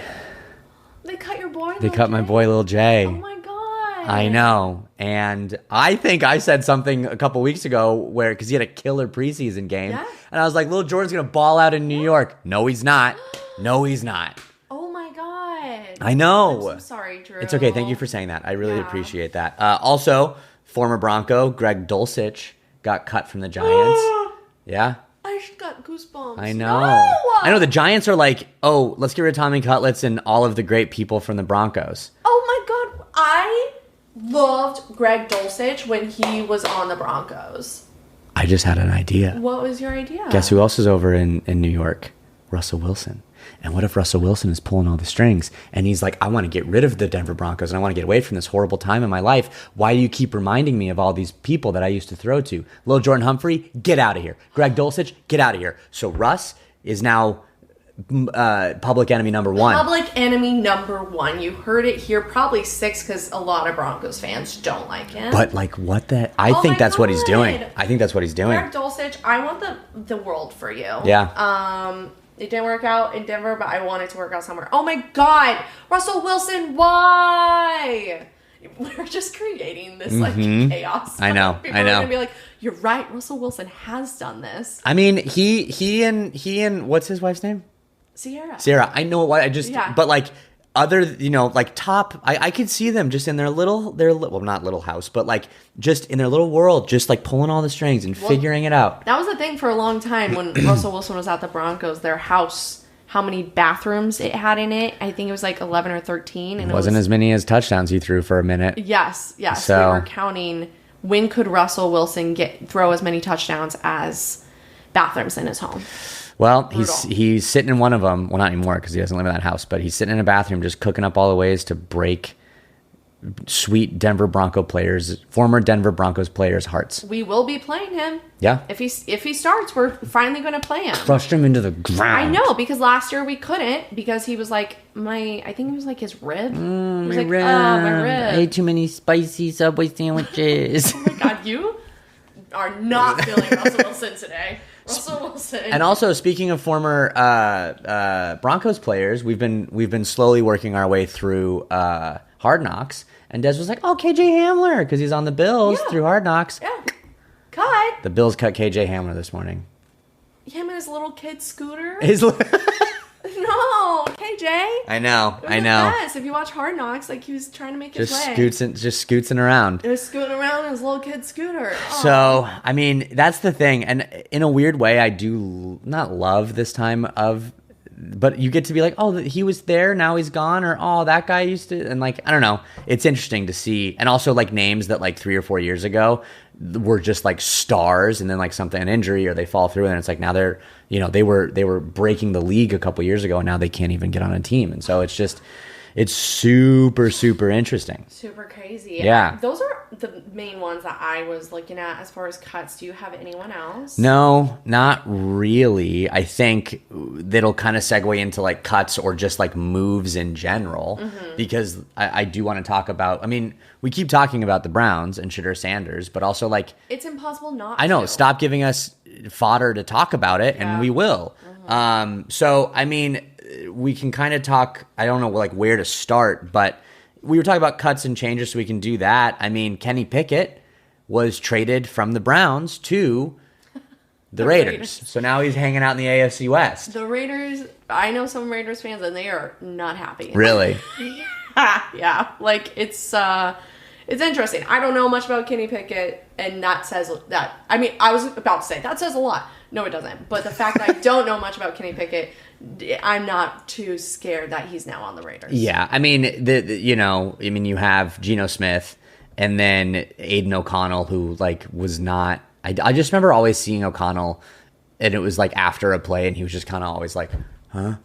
They cut your boy? They cut my boy Lil J. Oh my God. I know. And I think I said something a couple weeks ago because he had a killer preseason game. Yeah. And I was like, Lil Jordan's going to ball out in New York. No, he's not. No, he's not. Oh my God. I know. I'm so sorry, Drew. It's okay. Thank you for saying that. I really appreciate that. Also, former Bronco Greg Dulcich got cut from the Giants. Yeah. I just got goosebumps. I know. No! I know the Giants are like, oh, let's get rid of Tommy CUTlets and all of the great people from the Broncos. Oh my God. I loved Greg Dulcich when he was on the Broncos. I just had an idea. What was your idea? Guess who else is over in New York? Russell Wilson. And what if Russell Wilson is pulling all the strings and he's like, I want to get rid of the Denver Broncos and I want to get away from this horrible time in my life. Why do you keep reminding me of all these people that I used to throw to? Lil Jordan Humphry, get out of here. Greg Dulcich, get out of here. So Russ is now public enemy number one. Public enemy number one. You heard it here. Probably 6 because a lot of Broncos fans don't like him. But like what the... I think that's what he's doing. I think that's what he's doing. Greg Dulcich, I want the world for you. Yeah. It didn't work out in Denver, but I want it to work out somewhere. Oh my God! Russell Wilson, why? We're just creating this like chaos. I know. People are gonna be like, "You're right. Russell Wilson has done this." I mean, he and what's his wife's name? Sierra. I know why. But like other, like top. I could see them just in their well, not little house, but like just in their little world, just like pulling all the strings and figuring it out. That was the thing for a long time when Russell Wilson was at the Broncos. Their house how many bathrooms it had in it. I think it was like 11 or 13. And it wasn't as many as touchdowns he threw for a minute. Yes. So we were counting when could Russell Wilson throw as many touchdowns as bathrooms in his home. Well, he's sitting in one of them. Well, not anymore because he doesn't live in that house. But he's sitting in a bathroom just cooking up all the ways to break sweet former Denver Broncos players' hearts. We will be playing him. Yeah. If he starts, we're finally going to play him. Crushed him into the ground. I know, because last year we couldn't because he was like I think it was like his rib. My rib. I ate too many spicy Subway sandwiches. Oh my God, you are not feeling Russell Wilson today. Russell Wilson. And also, speaking of former Broncos players, we've been slowly working our way through Hard Knocks. And Des was like, "Oh, KJ Hamler," because he's on the Bills through Hard Knocks. Yeah, cut. The Bills cut KJ Hamler this morning. Him and his little kid scooter. No, KJ. I know. Yes, if you watch Hard Knocks, like he was trying to make his way. Just scooting around. Just scooting around in his little kid scooter. Oh. So, I mean, that's the thing. And in a weird way, I do not love this time but you get to be like, oh, he was there, now he's gone, or oh, that guy used to, and like, I don't know. It's interesting to see. And also like names that like 3 or 4 years ago were just like stars, and then like an injury or they fall through, and it's like now they're, they were breaking the league a couple years ago, and now they can't even get on a team. And so it's super, super interesting. Super crazy. Yeah. Those are the main ones that I was looking at as far as cuts. Do you have anyone else? No, not really. I think that'll kind of segue into like cuts or just like moves in general, because I do want to talk about, I mean, we keep talking about the Browns and Shedeur Sanders, but also like... It's impossible not I know. to. Stop giving us fodder to talk about it, and we will. So, I mean... we can kind of talk, I don't know like where to start, but we were talking about cuts and changes, so we can do that. I mean, Kenny Pickett was traded from the Browns to the Raiders. So now he's hanging out in the AFC West. The Raiders, I know some Raiders fans, and they are not happy. Really? Yeah. Like, it's interesting. I don't know much about Kenny Pickett, and that says that. I mean, I was about to say, that says a lot. No, it doesn't. But the fact that I don't know much about Kenny Pickett, I'm not too scared that he's now on the Raiders. Yeah, I mean, you have Geno Smith, and then Aiden O'Connell, who like was not. I just remember always seeing O'Connell, and it was like after a play, and he was just kind of always like, huh?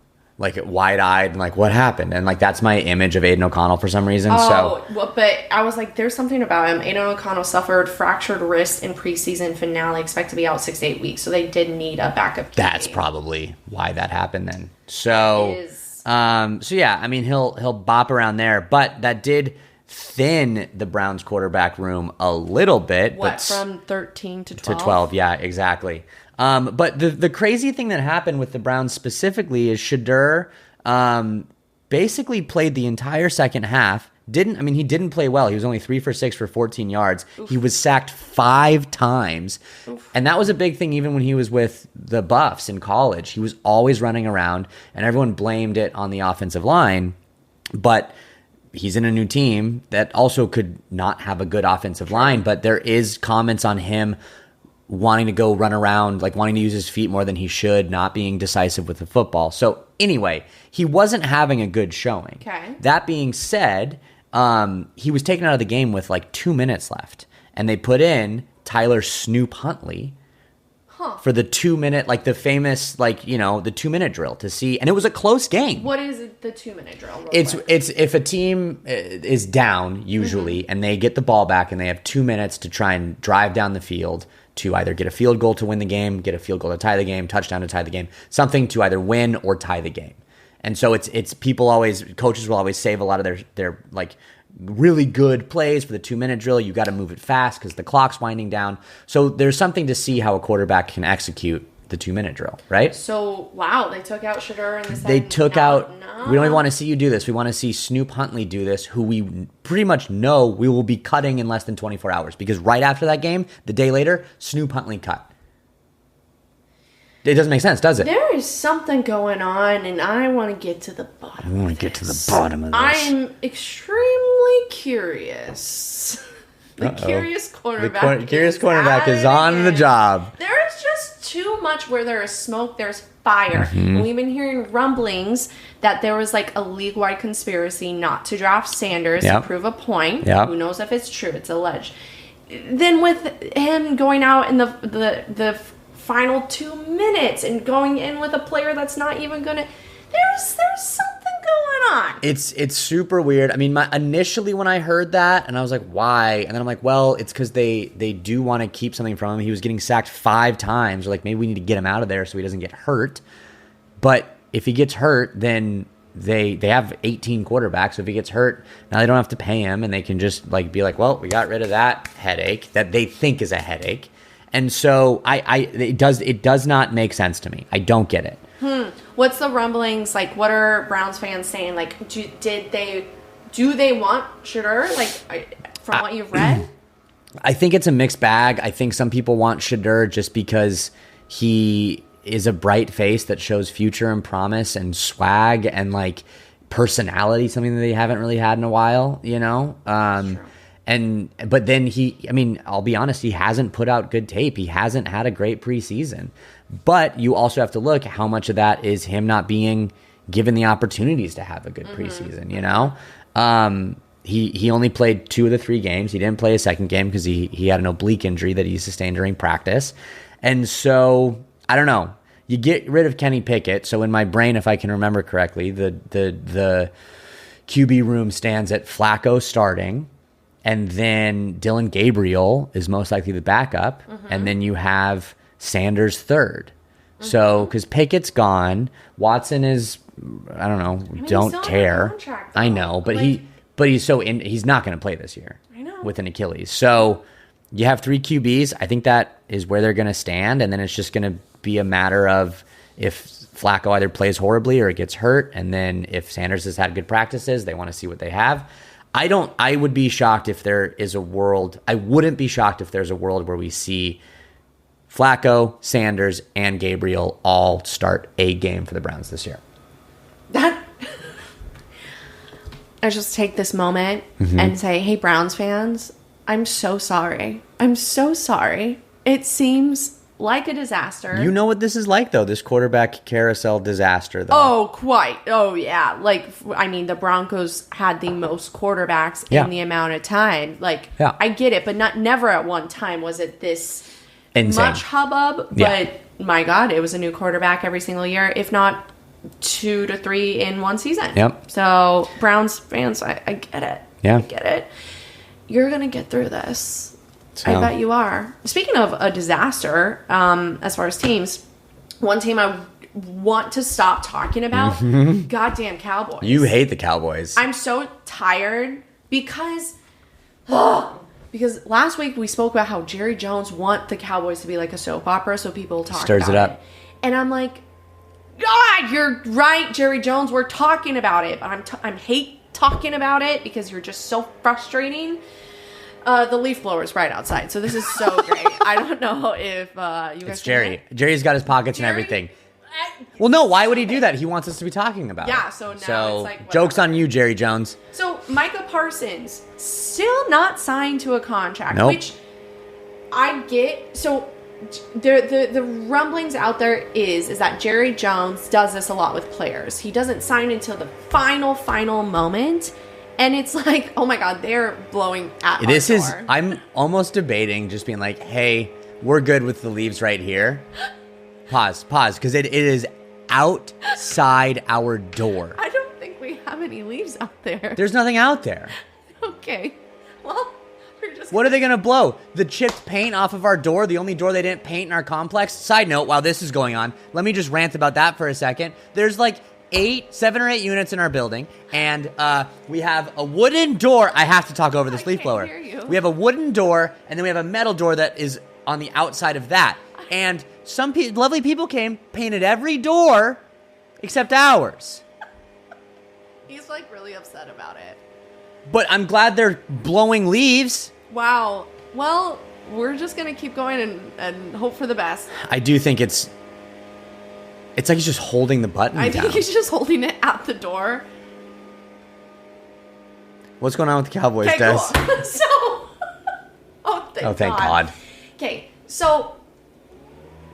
Like wide-eyed and like, what happened? And like that's my image of Aiden O'Connell for some reason. Well, but I was like, there's something about him. Aiden O'Connell suffered fractured wrist in preseason finale, expect to be out 6 to 8 weeks. So they did need a backup. That's probably why that happened then. So, so yeah, I mean he'll bop around there, but that did thin the Browns quarterback room a little bit. From 13 to 12? To 12, yeah, exactly. But the crazy thing that happened with the Browns specifically is Shedeur basically played the entire second half. He didn't play well. He was only 3 for 6 for 14 yards. Oof. He was sacked 5 times. Oof. And that was a big thing even when he was with the Buffs in college. He was always running around, and everyone blamed it on the offensive line. But he's in a new team that also could not have a good offensive line. But there is comments on him wanting to go run around, like wanting to use his feet more than he should, not being decisive with the football. So anyway, he wasn't having a good showing. Okay. That being said, he was taken out of the game with like 2 minutes left, and they put in Tyler Snoop Huntley for the 2 minute, like the famous, like, the 2 minute drill to see, and it was a close game. What is the 2 minute drill? It's if a team is down usually, and they get the ball back, and they have 2 minutes to try and drive down the field to either get a field goal to win the game, get a field goal to tie the game, touchdown to tie the game, something to either win or tie the game. And so it's coaches will always save a lot of their like really good plays for the 2 minute drill. You got to move it fast because the clock's winding down. So there's something to see how a quarterback can execute the 2 minute drill, right? So, wow, they took out Shedeur and they took out. We don't even want to see you do this. We want to see Snoop Huntley do this, who we pretty much know we will be cutting in less than 24 hours. Because right after that game, the day later, Snoop Huntley cut. It doesn't make sense, does it? There is something going on, and I want to get to the bottom of this. I want to get to the bottom of this. I'm extremely curious. The curious cornerback. Curious cornerback is on the job. There is just too so much where there is smoke, there's fire. Mm-hmm. And we've been hearing rumblings that there was like a league-wide conspiracy not to draft Sanders to prove a point. Who knows if it's true? It's alleged. Then with him going out in the final 2 minutes and going in with a player that's not even gonna, there's something going on. It's super weird. I mean, initially when I heard that, and I was like, why? And then I'm like, well, it's because they do want to keep something from him. He was getting sacked 5 times. Or like, maybe we need to get him out of there so he doesn't get hurt. But if he gets hurt, then they have 18 quarterbacks. So if he gets hurt, now they don't have to pay him, and they can just like be like, well, we got rid of that headache that they think is a headache. And so it does not make sense to me. I don't get it. What's the rumblings like? What are Browns fans saying? Like, do they want Shedeur? Like, from what you've read, I think it's a mixed bag. I think some people want Shedeur just because he is a bright face that shows future and promise and swag and like personality, something that they haven't really had in a while. You know. But then I'll be honest, he hasn't put out good tape. He hasn't had a great preseason. But you also have to look at how much of that is him not being given the opportunities to have a good preseason, you know? He only played 2 of the 3 games. He didn't play a second game because he had an oblique injury that he sustained during practice. And so, I don't know. You get rid of Kenny Pickett. So in my brain, if I can remember correctly, the QB room stands at Flacco starting. And then Dylan Gabriel is most likely the backup. And then you have Sanders third. So, because Pickett's gone, Watson is, I don't know, don't care. I know, but he's not going to play this year. I know. With an Achilles. So, you have 3 QBs. I think that is where they're going to stand. And then it's just going to be a matter of if Flacco either plays horribly or gets hurt. And then if Sanders has had good practices, they want to see what they have. I would be shocked if there is a world. I wouldn't be shocked if there's a world where we see Flacco, Sanders, and Gabriel all start a game for the Browns this year. I just take this moment and say, hey, Browns fans, I'm so sorry. I'm so sorry. It seems like a disaster. You know what this is like, though, this quarterback carousel disaster, though. Oh, quite. Oh, yeah. Like, I mean, the Broncos had the most quarterbacks in the amount of time. Like, I get it, but never at one time was it this insane much hubbub. But, my God, it was a new quarterback every single year, if not 2 to 3 in one season. Yep. So, Browns fans, I get it. Yeah. I get it. You're going to get through this. So. I bet you are. Speaking of a disaster, as far as teams, one team I want to stop talking about, goddamn Cowboys. You hate the Cowboys. I'm so tired because last week we spoke about how Jerry Jones want the Cowboys to be like a soap opera so people talk Stirs about it up. And I'm like, God, you're right, Jerry Jones, we're talking about it. But I hate talking about it because you're just so frustrating. The leaf blower's right outside, so this is so great. I don't know if you guys. It's Jerry. Jerry's got his pockets and everything. Well, no. Why would he do that? He wants us to be talking about it. Yeah. So now it's like whatever. Joke's on you, Jerry Jones. So Micah Parsons still not signed to a contract, which I get. So the rumblings out there is that Jerry Jones does this a lot with players. He doesn't sign until the final moment. And it's like, oh my God, they're blowing at this our is. door. I'm almost debating just being like, hey, we're good with the leaves right here. Pause, because it is outside our door. I don't think we have any leaves out there. There's nothing out there. Okay, well, we're just. What are they gonna blow? The chipped paint off of our door, the only door they didn't paint in our complex. Side note, while this is going on, let me just rant about that for a second. There's like 7 or 8 units in our building, and we have a wooden door. I have to talk over this leaf blower. Hear you. We have a wooden door, and then we have a metal door that is on the outside of that. And some lovely people came, painted every door except ours. He's like really upset about it. But I'm glad they're blowing leaves. Wow. Well, we're just gonna keep going and hope for the best. I do think it's like he's just holding the button down. I think he's just holding it at the door. What's going on with the Cowboys, Des? Cool. So, thank God. Okay, so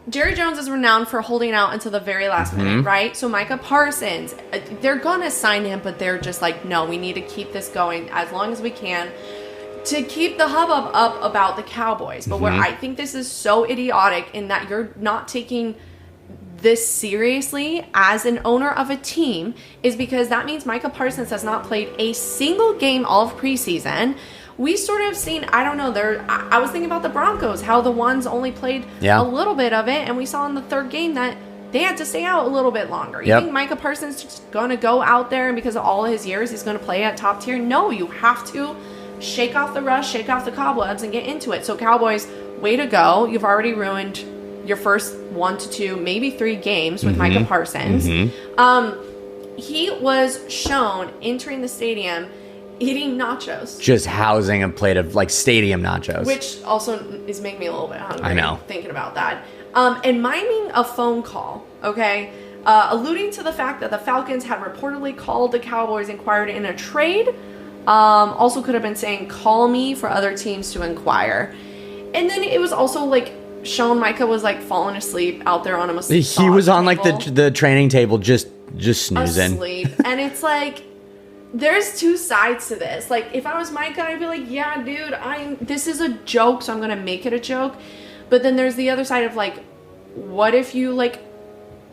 Jerry Jones is renowned for holding out until the very last minute, right? So Micah Parsons, they're going to sign him, but they're just like, no, we need to keep this going as long as we can to keep the hubbub up about the Cowboys. But where I think this is so idiotic in that you're not taking this seriously as an owner of a team is because that means Micah Parsons has not played a single game all of preseason. We sort of seen, I don't know, I was thinking about the Broncos, how the ones only played a little bit of it, and we saw in the third game that they had to stay out a little bit longer. You think Micah Parsons is just going to go out there and because of all of his years, he's going to play at top tier? No, you have to shake off the rust, shake off the cobwebs, and get into it. So Cowboys, way to go. You've already ruined your first 1 to 2, maybe 3 games with Micah Parsons. He was shown entering the stadium eating nachos. Just housing a plate of like stadium nachos. Which also is making me a little bit hungry. I know. Thinking about that. And miming a phone call, okay? Alluding to the fact that the Falcons had reportedly called the Cowboys, inquired in a trade. Also could have been saying, call me for other teams to inquire. And then it was also like shown Micah was like falling asleep out there on a massage He was on table, like the training table just snoozing. Asleep. And it's like, there's 2 sides to this. Like, if I was Micah, I'd be like, yeah, dude, this is a joke, so I'm going to make it a joke. But then there's the other side of, like, what if you, like,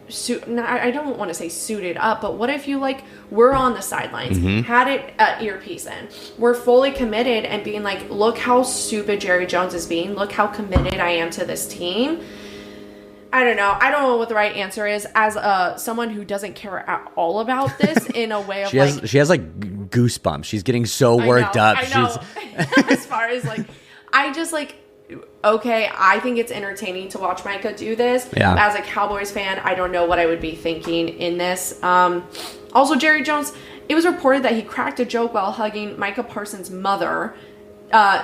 I don't want to say suited up, but what if you, like, were on the sidelines, had it earpiece in, were fully committed and being like, look how stupid Jerry Jones is being, look how committed I am to this team. I don't know what the right answer is as someone who doesn't care at all about this in a way of she has like goosebumps. She's getting so worked up. I know. As far as like, I just like, okay, I think it's entertaining to watch Micah do this. Yeah. As a Cowboys fan, I don't know what I would be thinking in this. Also, Jerry Jones, it was reported that he cracked a joke while hugging Micah Parsons' mother,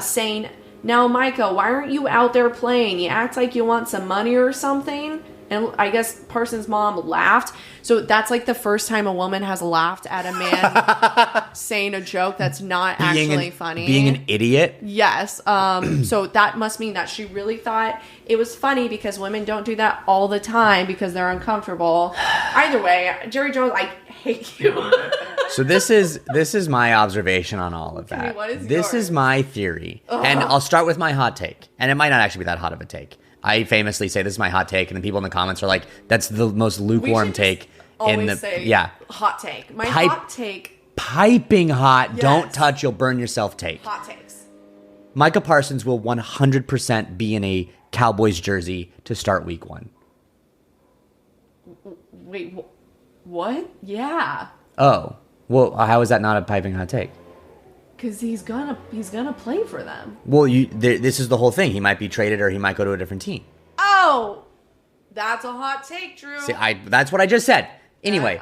saying, now, Micah, why aren't you out there playing? You act like you want some money or something. And I guess Parsons' mom laughed. So that's like the first time a woman has laughed at a man saying a joke that's not actually funny. Being an idiot? Yes. So that must mean that she really thought it was funny because women don't do that all the time because they're uncomfortable. Either way, Jerry Jones, I hate you. So this is my observation on all of that. This is my theory. And I'll start with my hot take. And it might not actually be that hot of a take. I famously say this is my hot take, and then people in the comments are like, that's the most lukewarm take in the hot take. My hot take. Piping hot, yes. Don't touch, you'll burn yourself take. Hot takes. Micah Parsons will 100% be in a Cowboys jersey to start week 1. Wait, what? Yeah. Oh. Well, how is that not a piping hot take? Because he's gonna play for them. Well, this is the whole thing. He might be traded or he might go to a different team. Oh, that's a hot take, Drew. See, that's what I just said. Anyway,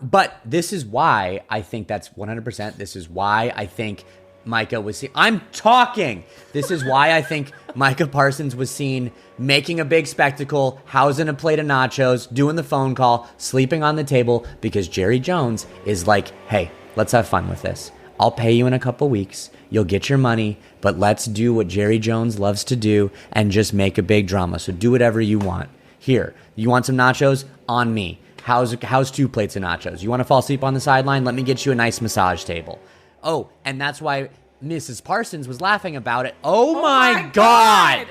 but this is why I think that's 100%. This is why I think Micah was seen. I'm talking. This is why I think Micah Parsons was seen making a big spectacle, housing a plate of nachos, doing the phone call, sleeping on the table, because Jerry Jones is like, hey, let's have fun with this. I'll pay you in a couple weeks. You'll get your money, but let's do what Jerry Jones loves to do and just make a big drama. So do whatever you want. Here, you want some nachos? On me. How's 2 plates of nachos? You want to fall asleep on the sideline? Let me get you a nice massage table. Oh, and that's why Mrs. Parsons was laughing about it. Oh my God!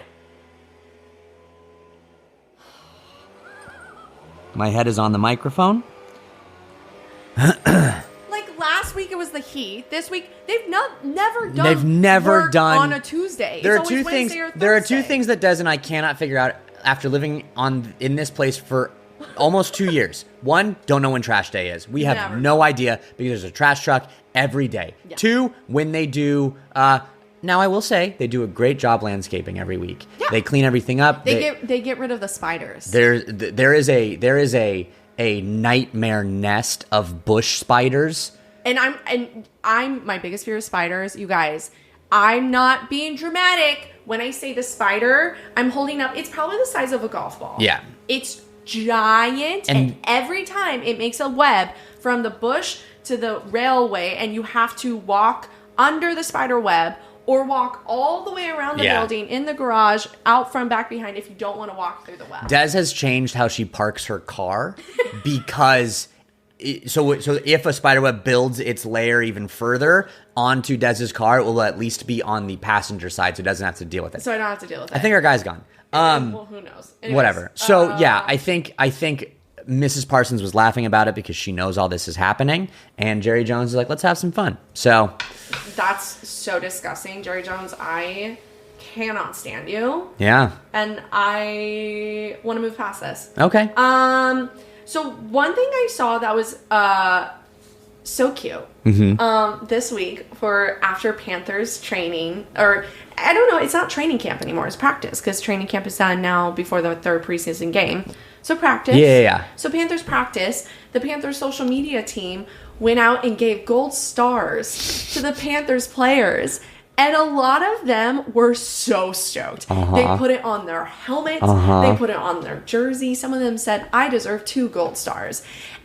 My head is on the microphone. Last week it was the Heat. This week they've never done on a Tuesday. There are 2 things. There are 2 things that Des and I cannot figure out after living in this place for almost 2 years. 1, don't know when trash day is. We have no idea because there's a trash truck every day. Yeah. 2, when they do. Now I will say they do a great job landscaping every week. Yeah. They clean everything up. They get rid of the spiders. There is a nightmare nest of bush spiders. And I'm my biggest fear of spiders, you guys. I'm not being dramatic when I say the spider. I'm holding up. It's probably the size of a golf ball. Yeah. It's giant, and every time it makes a web from the bush to the railway, and you have to walk under the spider web, or walk all the way around the building, in the garage, out front, back behind, if you don't want to walk through the well. Des has changed how she parks her car because... So if a spiderweb builds its layer even further onto Dez's car, it will at least be on the passenger side, so it doesn't have to deal with it. So I don't have to deal with it. I think our guy's gone. Well, who knows? Anyways, whatever. So I think Mrs. Parsons was laughing about it because she knows all this is happening, and Jerry Jones is like, let's have some fun. So that's so disgusting, Jerry Jones. I cannot stand you. Yeah. And I want to move past this. Okay. So one thing I saw that was so cute this week for after Panthers training, or I don't know, it's not training camp anymore, it's practice, because training camp is done now before the third preseason game. So practice. Yeah. So Panthers practice. The Panthers social media team went out and gave gold stars to the Panthers players. And a lot of them were so stoked. They put it on their helmets. They put it on their jersey. Some of them said, I deserve 2 gold stars.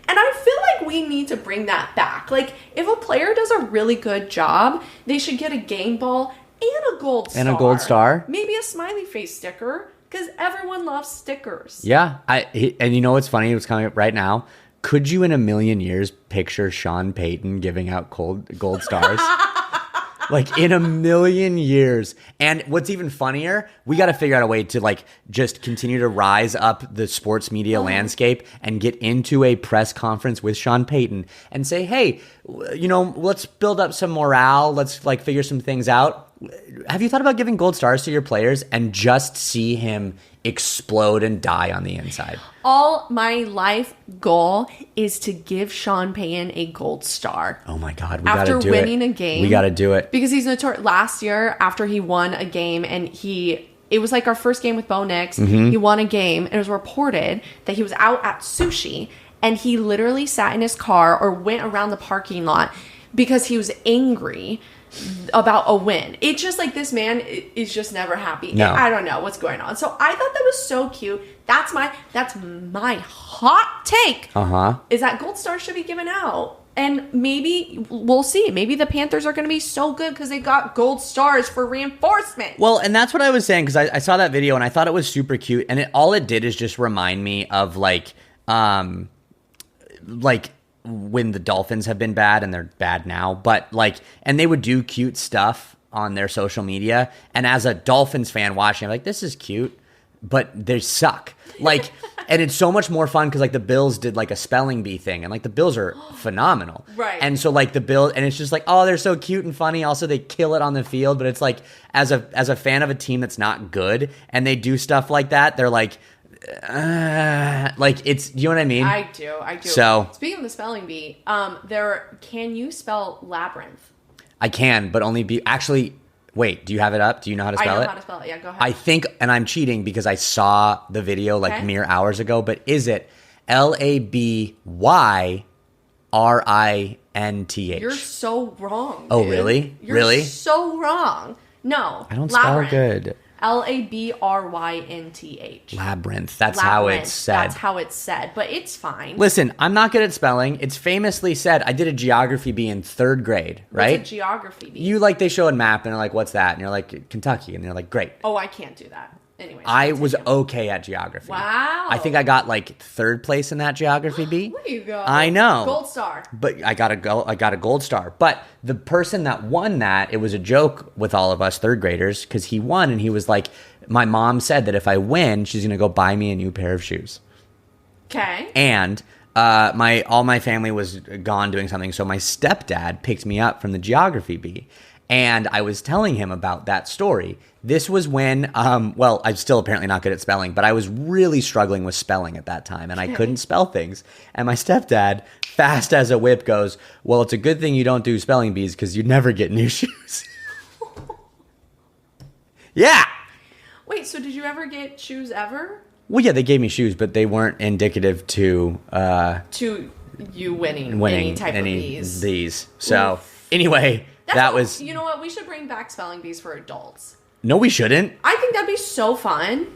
And I feel like we need to bring that back. Like, if a player does a really good job, they should get a game ball and a gold star. And a gold star. Maybe a smiley face sticker, because everyone loves stickers. Yeah. And you know what's funny? What's coming up right now? Could you in a million years picture Sean Payton giving out gold stars? Like, in a million years. And what's even funnier, we got to figure out a way to, like, just continue to rise up the sports media landscape and get into a press conference with Sean Payton and say, hey, you know, let's build up some morale. Let's, like, figure some things out. Have you thought about giving gold stars to your players and just see him explode and die on the inside? All my life goal is to give Sean Payton a gold star. Oh my God, we got to do it. After winning a game. We got to do it. Because he's notorious. Last year, after he won a game, and it was like our first game with Bo Nix. He won a game, and it was reported that he was out at sushi, and he literally sat in his car or went around the parking lot because he was angry about a win. It's just like, this man is just never happy. No. I don't know what's going on. So I thought that was so cute. That's my hot take. Is that gold stars should be given out. And maybe we'll see. Maybe the Panthers are going to be so good because they got gold stars for reinforcement. Well, and that's what I was saying, because I saw that video and I thought it was super cute. And all it did is just remind me of like when the Dolphins have been bad, and they're bad now, but like, and they would do cute stuff on their social media. And as a Dolphins fan watching, I'm like, this is cute, but they suck. Like, and it's so much more fun because like the Bills did like a spelling bee thing, and like the Bills are phenomenal. Right. And so like the Bills, and it's just like, oh, they're so cute and funny. Also, they kill it on the field, but it's like, as a fan of a team that's not good and they do stuff like that, they're like, like, it's, you know what I mean? I do. So speaking of the spelling bee, can you spell labyrinth? I can, but only be actually. Wait, do you have it up? Do you know how to spell it? I know how to spell it. Yeah, go ahead. I think, and I'm cheating because I saw the video like mere hours ago. But is it Labyrinth? You're so wrong. Oh, dude. really? You're really? So wrong. No, I don't spell good. Labyrinth. Labyrinth. That's how it's said. That's how it's said, but it's fine. Listen, I'm not good at spelling. It's famously said. I did a geography bee in 3rd grade, right? What's a geography bee? You like, they show a map and they're like, what's that? And you're like, Kentucky. And they're like, great. Oh, I can't do that. Anyway, I was okay at geography. Wow. I think I got like 3rd place in that geography bee. There you go. I know. Gold star. But I got a gold star. But the person that won that, it was a joke with all of us 3rd graders, because he won and he was like, my mom said that if I win, she's going to go buy me a new pair of shoes. Okay. And all my family was gone doing something, so my stepdad picked me up from the geography bee. And I was telling him about that story. This was when, I'm still apparently not good at spelling, but I was really struggling with spelling at that time, and I couldn't spell things. And my stepdad, fast as a whip, goes, well, it's a good thing you don't do spelling bees because you'd never get new shoes. Yeah. Wait, so did you ever get shoes ever? Well, yeah, they gave me shoes, but they weren't indicative to you winning any type of these. So, anyway... You know what? We should bring back spelling bees for adults. No, we shouldn't. I think that'd be so fun.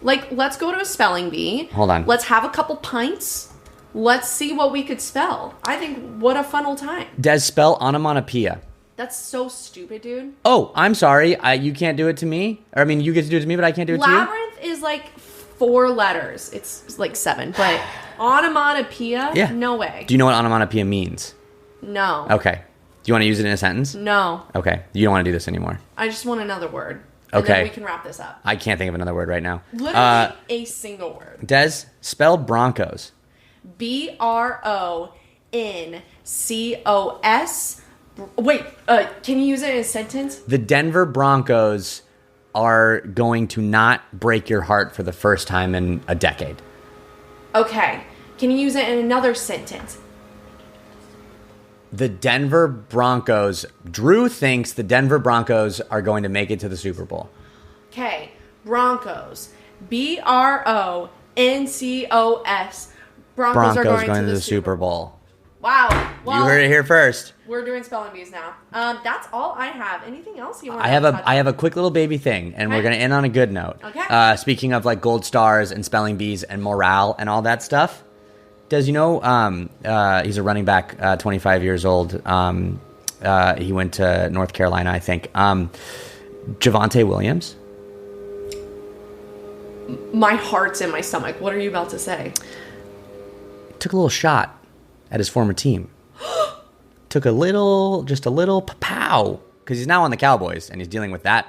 Like, let's go to a spelling bee. Hold on. Let's have a couple pints. Let's see what we could spell. I think what a fun old time. Des, spell onomatopoeia. That's so stupid, dude. Oh, I'm sorry. You can't do it to me. Or, I mean, you get to do it to me, but I can't do it to you. Labyrinth is like 4 letters. It's like 7. But onomatopoeia, no way. Do you know what onomatopoeia means? No. Okay. Do you want to use it in a sentence? No. Okay. You don't want to do this anymore. I just want another word. And Okay. then we can wrap this up. I can't think of another word right now. Literally a single word. Des, spell Broncos. Broncos. Wait, can you use it in a sentence? The Denver Broncos are going to not break your heart for the first time in a decade. Okay. Can you use it in another sentence? The Denver Broncos. Drew thinks the Denver Broncos are going to make it to the Super Bowl. Okay. Broncos. Broncos. Broncos are going to the Super Bowl. Wow. Well, you heard it here first. We're doing spelling bees now. That's all I have. Anything else you want I have a quick little baby thing, and we're going to end on a good note. Okay. Speaking of like gold stars and spelling bees and morale and all that stuff, Des, you know, he's a running back, 25 years old. He went to North Carolina, I think. Javonte Williams. My heart's in my stomach. What are you about to say? Took a little shot at his former team. Took just a little pow, because he's now on the Cowboys and he's dealing with that.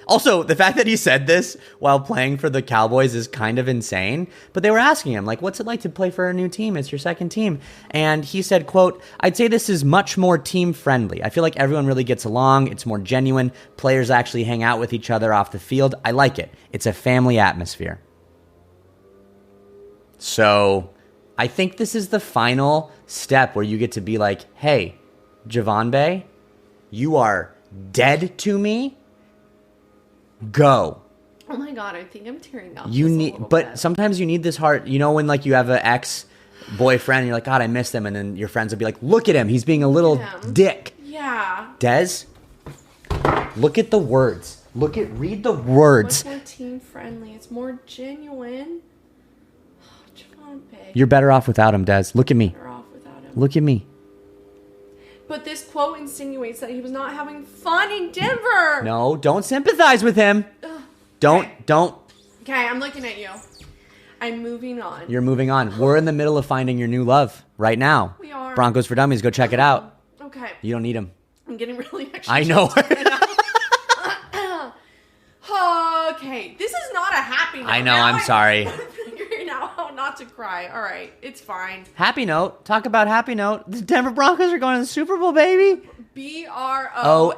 Also, the fact that he said this while playing for the Cowboys is kind of insane. But they were asking him, like, what's it like to play for a new team? It's your second team. And he said, quote, I'd say this is much more team friendly. I feel like everyone really gets along. It's more genuine. Players actually hang out with each other off the field. I like it. It's a family atmosphere. So I think this is the final step where you get to be like, hey, Javonte, you are dead to me. Go. Oh my God, I think I'm tearing up. But sometimes you need this heart. You know when like you have an ex-boyfriend and you're like, God, I miss them, and then your friends will be like, look at him, he's being a little dick. Yeah. Des, look at the words. Read the words. Much more team friendly. It's more genuine. You're better off without him, Des. Look at me. Better off without him. Look at me. But this quote insinuates that he was not having fun in Denver. No, don't sympathize with him. Don't. Okay, I'm looking at you. I'm moving on. You're moving on. We're in the middle of finding your new love right now. We are. Broncos for Dummies. Go check it out. Okay. You don't need him. I'm getting really excited. I know. Okay, this is not a happy note. I know, I'm sorry. I'm figuring out how not to cry. All right, it's fine. Happy note. Talk about happy note. The Denver Broncos are going to the Super Bowl, baby. Broncos.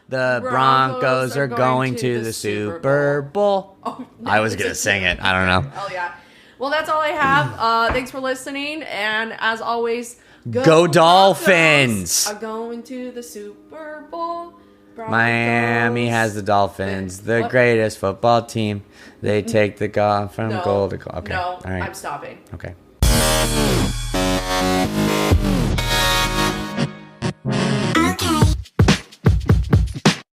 The Broncos are going to the Super Bowl. Oh, no, I was going to sing it. I don't know. Oh, yeah. Well, that's all I have. Thanks for listening. And as always, go Dolphins. Are going to the Super Bowl. Broncos. Miami has the Dolphins, the greatest football team. They take the golf from goal to goal. Okay. No, all right. I'm stopping. Okay.